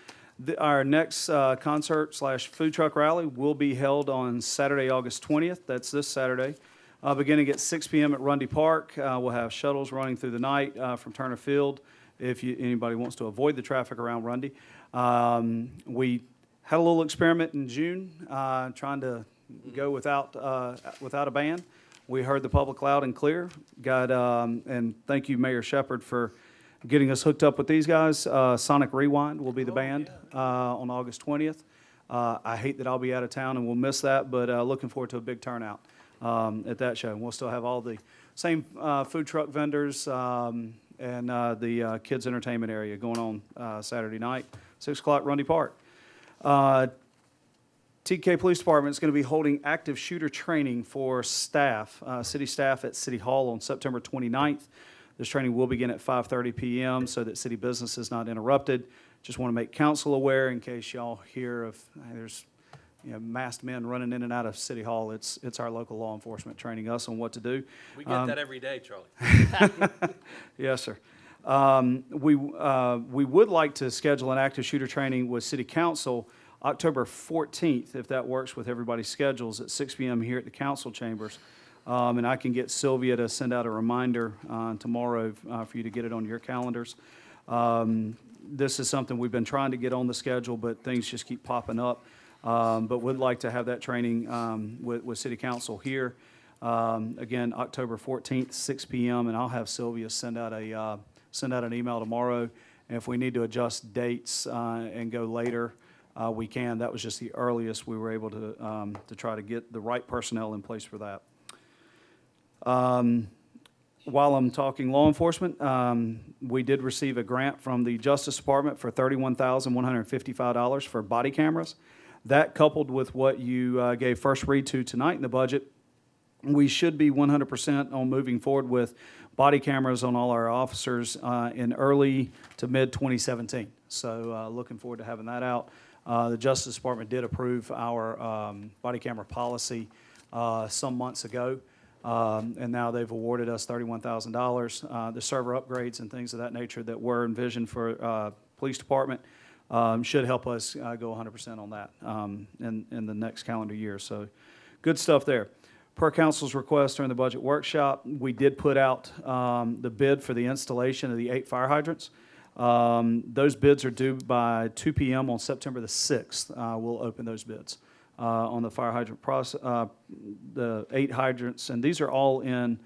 Our next concert/food truck rally will be held on Saturday, August 20th. That's this Saturday, beginning at 6 p.m. at Rundy Park. We'll have shuttles running through the night from Turner Field if anybody wants to avoid the traffic around Rundy. We had a little experiment in June trying to go without a band. We heard the public loud and clear. And thank you, Mayor Shepherd, for getting us hooked up with these guys. Sonic Rewind will be the band on August 20th. I hate that I'll be out of town and we'll miss that, but looking forward to a big turnout at that show. And we'll still have all the same food truck vendors and the kids' entertainment area going on Saturday night, 6 o'clock, Rundy Park. TK Police Department is going to be holding active shooter training for staff, city staff at City Hall on September 29th. This training will begin at 5:30 p.m. so that city business is not interrupted. Just want to make council aware in case y'all hear of there's masked men running in and out of City Hall. It's our local law enforcement training us on what to do. We get that every day, Charlie. Yes, sir. We would like to schedule an active shooter training with City Council October 14th, if that works with everybody's schedules, at 6 p.m. here at the council chambers. And I can get Sylvia to send out a reminder tomorrow for you to get it on your calendars. This is something we've been trying to get on the schedule, but things just keep popping up. But would like to have that training with City Council here. Again, October 14th, 6 p.m., and I'll have Sylvia send out an email tomorrow. And if we need to adjust dates and go later, we can. That was just the earliest we were able to try to get the right personnel in place for that. While I'm talking law enforcement, we did receive a grant from the Justice Department for $31,155 for body cameras. That, coupled with what you gave first read to tonight in the budget, we should be 100% on moving forward with body cameras on all our officers in early to mid-2017. So looking forward to having that out. The Justice Department did approve our body camera policy some months ago. And now they've awarded us $31,000. The server upgrades and things of that nature that were envisioned for police department should help us go 100% on that in the next calendar year. So good stuff there. Per council's request during the budget workshop, we did put out the bid for the installation of the 8 fire hydrants. Those bids are due by 2 p.m. on September the 6th. We'll open those bids. On the fire hydrant process, the 8 hydrants, and these are all in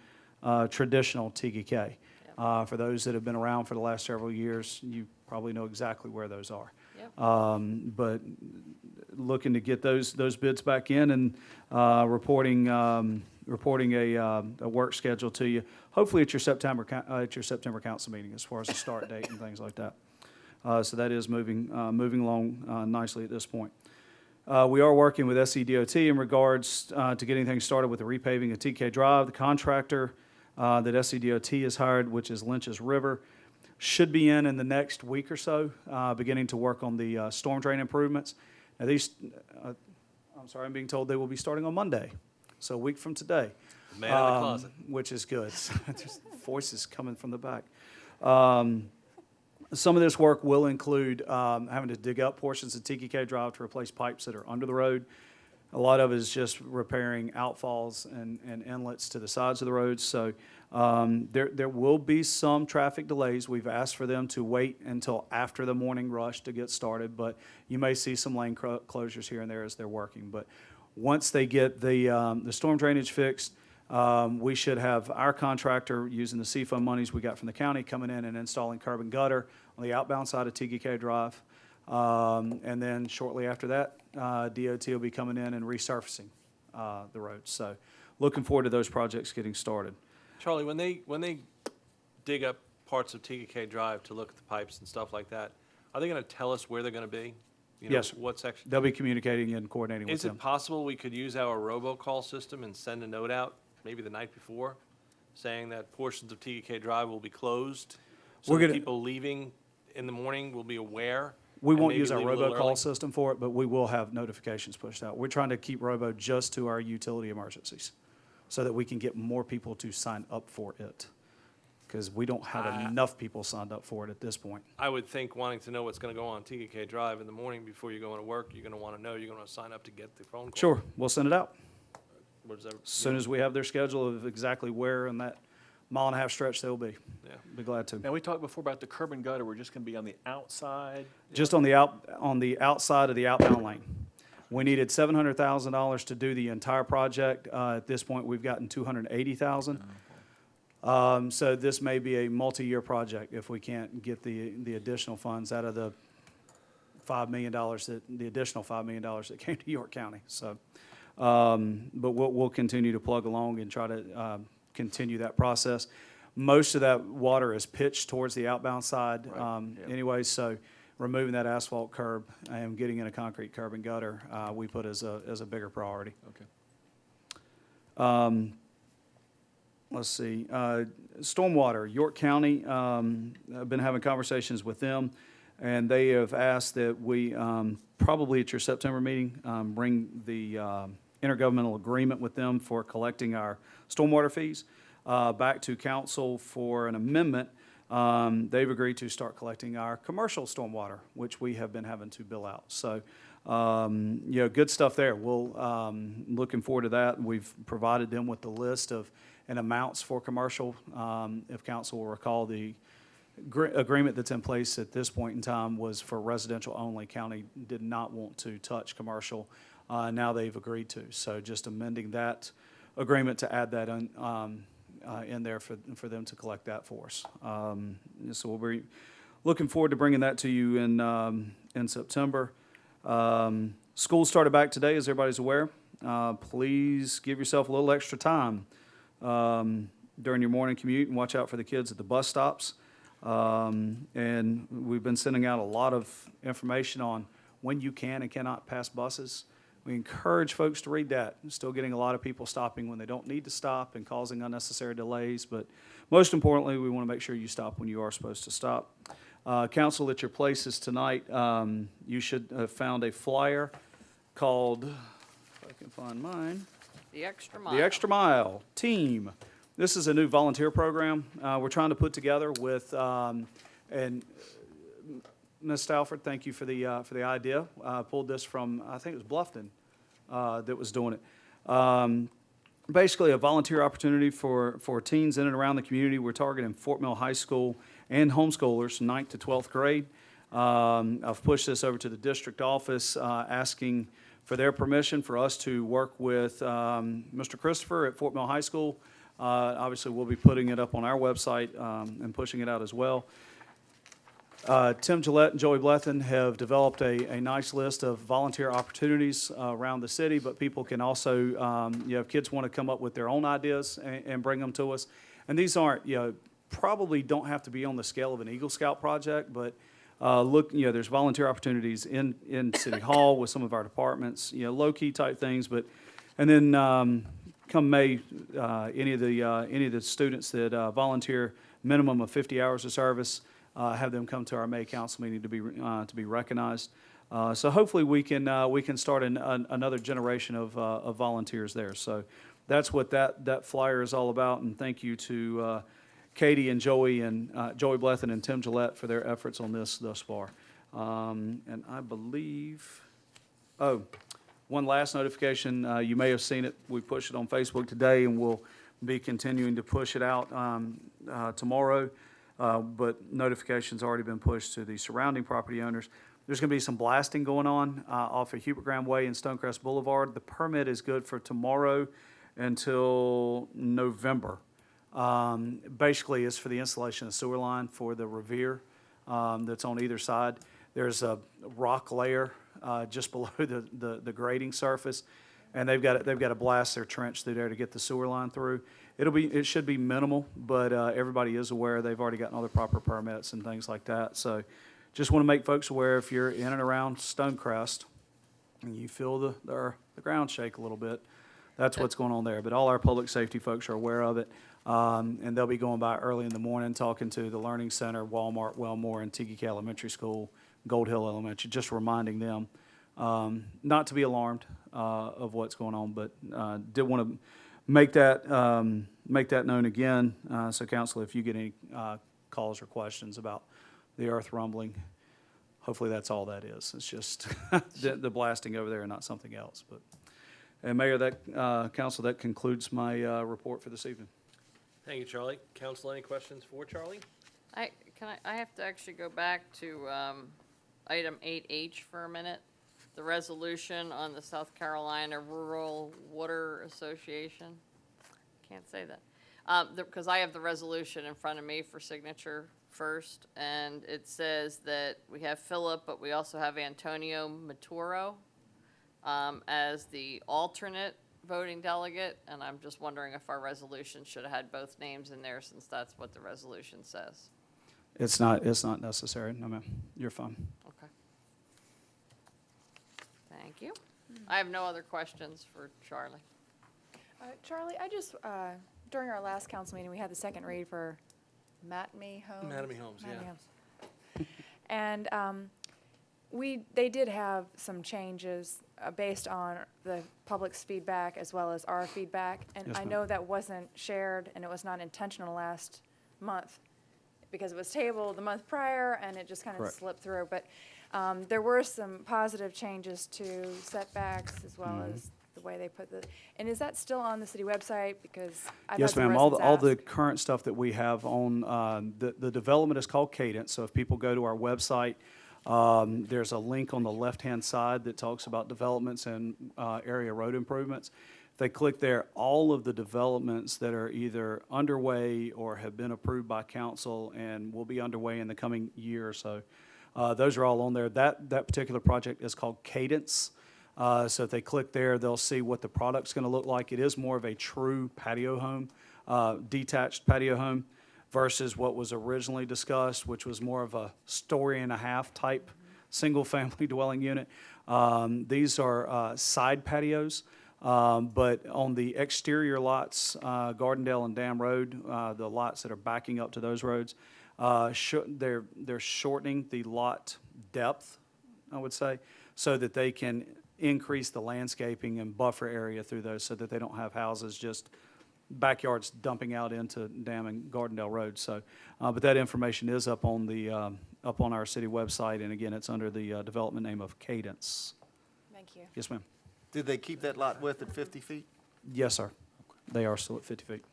traditional TGK. For those that have been around for the last several years, you probably know exactly where those are. Yep. But looking to get those bids back in and reporting a work schedule to you, hopefully at your September council meeting as far as the start date and things like that. So that is moving along nicely at this point. We are working with SCDOT in regards to getting things started with the repaving of TK Drive. The contractor that SCDOT has hired, which is Lynch's River, should be in the next week or so, beginning to work on the storm drain improvements. Now these, I'm being told they will be starting on Monday, so a week from today. Man in the closet. Which is good. There's voices coming from the back. Some of this work will include having to dig up portions of TKK Drive to replace pipes that are under the road. A lot of it is just repairing outfalls and inlets to the sides of the roads. So there will be some traffic delays. We've asked for them to wait until after the morning rush to get started, but you may see some lane closures here and there as they're working. But once they get the storm drainage fixed, we should have our contractor using the CFO monies we got from the county coming in and installing curb and gutter on the outbound side of TGK Drive. And then shortly after that, DOT will be coming in and resurfacing the roads. So looking forward to those projects getting started. Charlie, when they dig up parts of TGK Drive to look at the pipes and stuff like that, are they going to tell us where they're going to be? You know, yes, what section? They'll be communicating and coordinating with Is them. it possible we could use our robocall system and send a note out maybe the night before saying that portions of TGK Drive will be closed so that people leaving in the morning will be aware? We and won't maybe use our leave a little early? robocall system for it, but we will have notifications pushed out. We're trying to keep robo just to our utility emergencies so that we can get more people to sign up for it, because we don't have enough people signed up for it at this point. I would think wanting to know what's going to go on TGK Drive in the morning before you go into work, you're going to want to know, you're going to sign up to get the phone call. Sure, we'll send it out. What does that, As soon as we have their schedule of exactly where in that mile-and-a-half stretch they'll be. Yeah. Be glad to. Now, we talked before about the curb and gutter. We're just going to be on the outside. Just on the outside of the outbound lane. We needed $700,000 to do the entire project. At this point, we've gotten $280,000. So this may be a multi-year project if we can't get the additional funds out of the $5 million the additional $5 million that came to York County. So, but we'll continue to plug along and try to continue that process. Most of that water is pitched towards the outbound side anyway, so removing that asphalt curb and getting in a concrete curb and gutter, we put as a bigger priority. Okay. Let's see, stormwater, York County, I've been having conversations with them, and they have asked that we, probably at your September meeting, bring the intergovernmental agreement with them for collecting our stormwater fees back to council for an amendment. They've agreed to start collecting our commercial stormwater, which we have been having to bill out. So, you know, good stuff there. We'll, looking forward to that. We've provided them with the list of and amounts for commercial. If council will recall, the agreement that's in place at this point in time was for residential only. County did not want to touch commercial. Now they've agreed to. So just amending that agreement to add that in there for them to collect that for us. So we'll be looking forward to bringing that to you in September. School started back today, as everybody's aware. Please give yourself a little extra time during your morning commute and watch out for the kids at the bus stops. And we've been sending out a lot of information on when you can and cannot pass buses. We encourage folks to read that. We're still getting a lot of people stopping when they don't need to stop and causing unnecessary delays. But most importantly, we want to make sure you stop when you are supposed to stop. Council, at your places tonight, you should have found a flyer called, if I can find mine, The Extra Mile. The Extra Mile Team. This is a new volunteer program we're trying to put together with, and Ms. Stalford, thank you for the idea. Pulled this from, I think it was Bluffton that was doing it. Basically, a volunteer opportunity for teens in and around the community. We're targeting Fort Mill High School and homeschoolers, 9th to 12th grade. I've pushed this over to the district office, asking for their permission for us to work with Mr. Christopher at Fort Mill High School. Obviously, we'll be putting it up on our website and pushing it out as well. Tim Gillette and Joey Blethen have developed a nice list of volunteer opportunities around the city, but people can also, you know, if kids want to come up with their own ideas and bring them to us. And these aren't, you know, probably don't have to be on the scale of an Eagle Scout project, but look, you know, there's volunteer opportunities in City Hall with some of our departments, you know, low-key type things, but, and then come May, any of the students that volunteer minimum of 50 hours of service, have them come to our May council meeting to be recognized. So hopefully we can start another generation of volunteers there. So that's what that flyer is all about. And thank you to Katie and Joey Blethen and Tim Gillette for their efforts on this thus far. And I believe, one last notification. You may have seen it. We pushed it on Facebook today, and we'll be continuing to push it out tomorrow. But notification's already been pushed to the surrounding property owners. There's going to be some blasting going on off of Hubert Graham Way and Stonecrest Boulevard. The permit is good for tomorrow until November. Basically, it's for the installation of sewer line for the Revere that's on either side. There's a rock layer just below the grading surface, and they've got to blast their trench through there to get the sewer line through. It should be minimal, but everybody is aware. They've already gotten all the proper permits and things like that. So just want to make folks aware, if you're in and around Stonecrest and you feel the ground shake a little bit, that's what's going on there. But all our public safety folks are aware of it, and they'll be going by early in the morning, talking to the Learning Center, Walmart, Wellmore, and Tega Elementary School, Gold Hill Elementary, just reminding them not to be alarmed of what's going on, but did want to make that known again. So council, if you get any calls or questions about the earth rumbling, hopefully that's all that is. It's just the blasting over there and not something else. But, and Mayor, council, that concludes my report for this evening. Thank you, Charlie. Council, any questions for Charlie? I have to actually go back to item 8H for a minute. The resolution on the South Carolina Rural Water Association. Can't say that. Because I have the resolution in front of me for signature first, and it says that we have Philip, but we also have Antonio Maturo as the alternate voting delegate, and I'm just wondering if our resolution should have had both names in there, since that's what the resolution says. It's not necessary. No, ma'am. You're fine. Okay. Thank you. I have no other questions for Charlie. Charlie, I just, during our last council meeting, we had the second read for Mattamy Homes. Mattamy Homes, yeah. Mattamy Homes. And they did have some changes based on the public's feedback as well as our feedback. And Yes, I ma'am. know that wasn't shared and it was not intentional last month because it was tabled the month prior and it just kind of Correct. slipped through. But there were some positive changes to setbacks as well Mm-hmm. as the way they put the, and is that still on the city website? Because I've Yes, had some ma'am. All the residents ask. current stuff that we have on, the development is called Cadence. So if people go to our website, there's a link on the left-hand side that talks about developments and area road improvements. If they click there, all of the developments that are either underway or have been approved by council and will be underway in the coming year or so, those are all on there. That particular project is called Cadence. So if they click there, they'll see what the product's going to look like. It is more of a true patio home, detached patio home, versus what was originally discussed, which was more of a story and a half type single-family dwelling unit. These are side patios, but on the exterior lots, Gardendale and Dam Road, the lots that are backing up to those roads, they're shortening the lot depth, I would say, so that they can increase the landscaping and buffer area through those so that they don't have houses just backyards dumping out into Dam and Gardendale Road. So, but that information is up on the, up on our city website, and again, it's under the development name of Cadence. Thank you. Yes, ma'am. Did they keep that lot width at 50 feet? Yes, sir. They are still at 50 feet.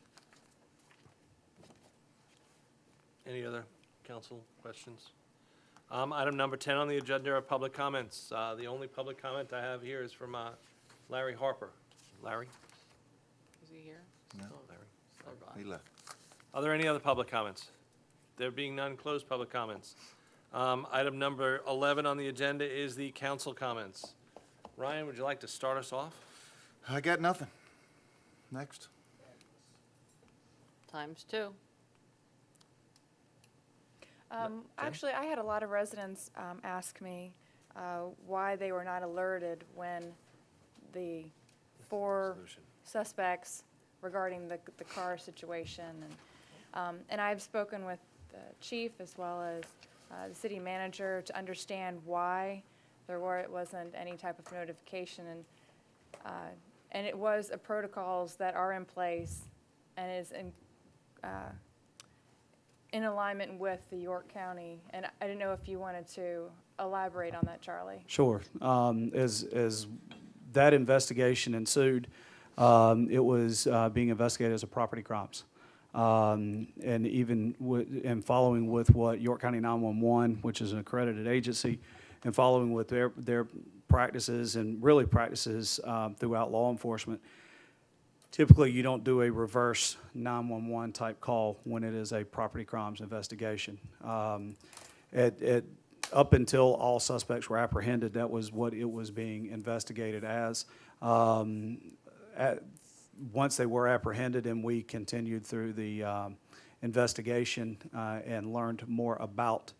Any other council questions? Item number 10 on the agenda are public comments. The only public comment I have here is from Larry Harper. Larry? Is he here? No. Oh, Larry. Oh, God. He left. Are there any other public comments? There being none, close public comments. Item number 11 on the agenda is the council comments. Ryan, would you like to start us off? I got nothing. Next. ×2. Actually, I had a lot of residents ask me why they were not alerted when the 4 Solution. suspects regarding the car situation. And I've spoken with the chief as well as the city manager to understand why there wasn't any type of notification. And it was protocols that are in place and is in alignment with the York County. And I didn't know if you wanted to elaborate on that, Charlie. Sure. As that investigation ensued, it was being investigated as a property crimes. And even and following with what York County 911, which is an accredited agency, and following with their practices and really practices throughout law enforcement, typically you don't do a reverse 911 type call when it is a property crimes investigation. Up until all suspects were apprehended, that was what it was being investigated as. Once they were apprehended and we continued through the investigation and learned more about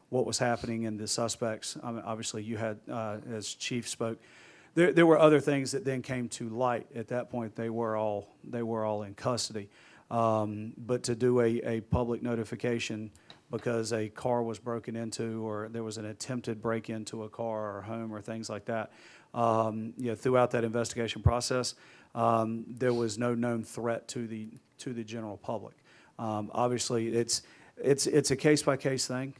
what was happening in the suspects, obviously you had, as Chief spoke, there were other things that then came to light. At that point, they were all in custody. But to do a public notification because a car was broken into or there was an attempted break into a car or home or things like that, throughout that investigation process, there was no known threat to the general public. Obviously, it's a case-by-case thing.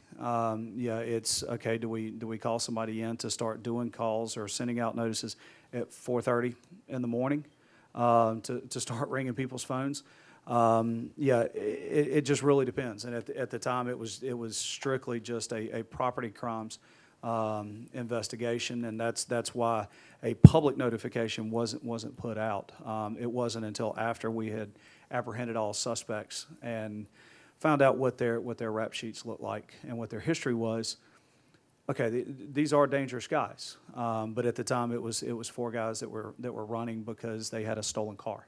It's, okay, do we call somebody in to start doing calls or sending out notices at 4:30 in the morning to start ringing people's phones? It just really depends. And at the time, it was strictly just a property crimes investigation, and that's why a public notification wasn't put out. It wasn't until after we had apprehended all suspects and found out what their rap sheets looked like and what their history was. Okay, these are dangerous guys, but at the time it was 4 guys that were running because they had a stolen car.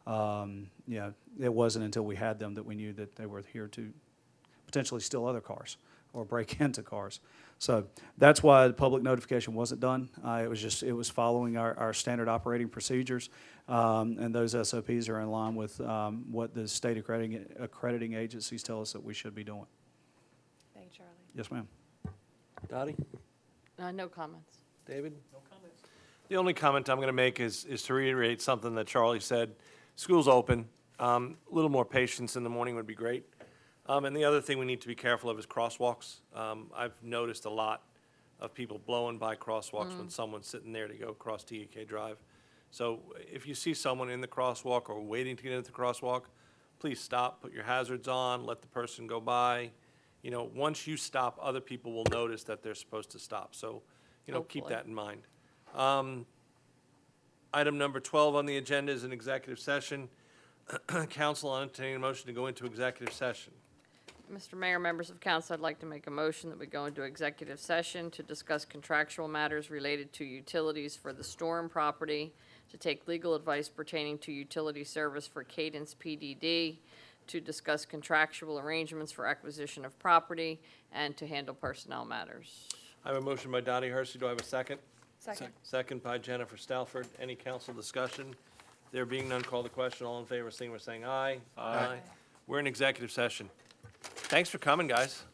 It wasn't until we had them that we knew that they were here to potentially steal other cars or break into cars. So that's why the public notification wasn't done. It was following our standard operating procedures, and those SOPs are in line with what the state accrediting agencies tell us that we should be doing. Thank you, Charlie. Yes, ma'am. Dottie? No comments. David? No comments. The only comment I'm going to make is to reiterate something that Charlie said. School's open. A little more patience in the morning would be great. And the other thing we need to be careful of is crosswalks. I've noticed a lot of people blowing by crosswalks when someone's sitting there to go across Tega Drive. So if you see someone in the crosswalk or waiting to get into the crosswalk, please stop, put your hazards on, let the person go by. You know, once you stop, other people will notice that they're supposed to stop. So, keep Hopefully. that in mind. Item number 12 on the agenda is an executive session. Council, I'll entertain a motion to go into executive session. Mr. Mayor, members of council, I'd like to make a motion that we go into executive session to discuss contractual matters related to utilities for the Storm property, to take legal advice pertaining to utility service for Cadence PDD, to discuss contractual arrangements for acquisition of property, and to handle personnel matters. I have a motion by Dottie Hersey. Do I have a second? Second. Second by Jennifer Stalford. Any council discussion? There being none, call the question. All in favor, signify by saying aye. Aye. We're in executive session. Thanks for coming, guys.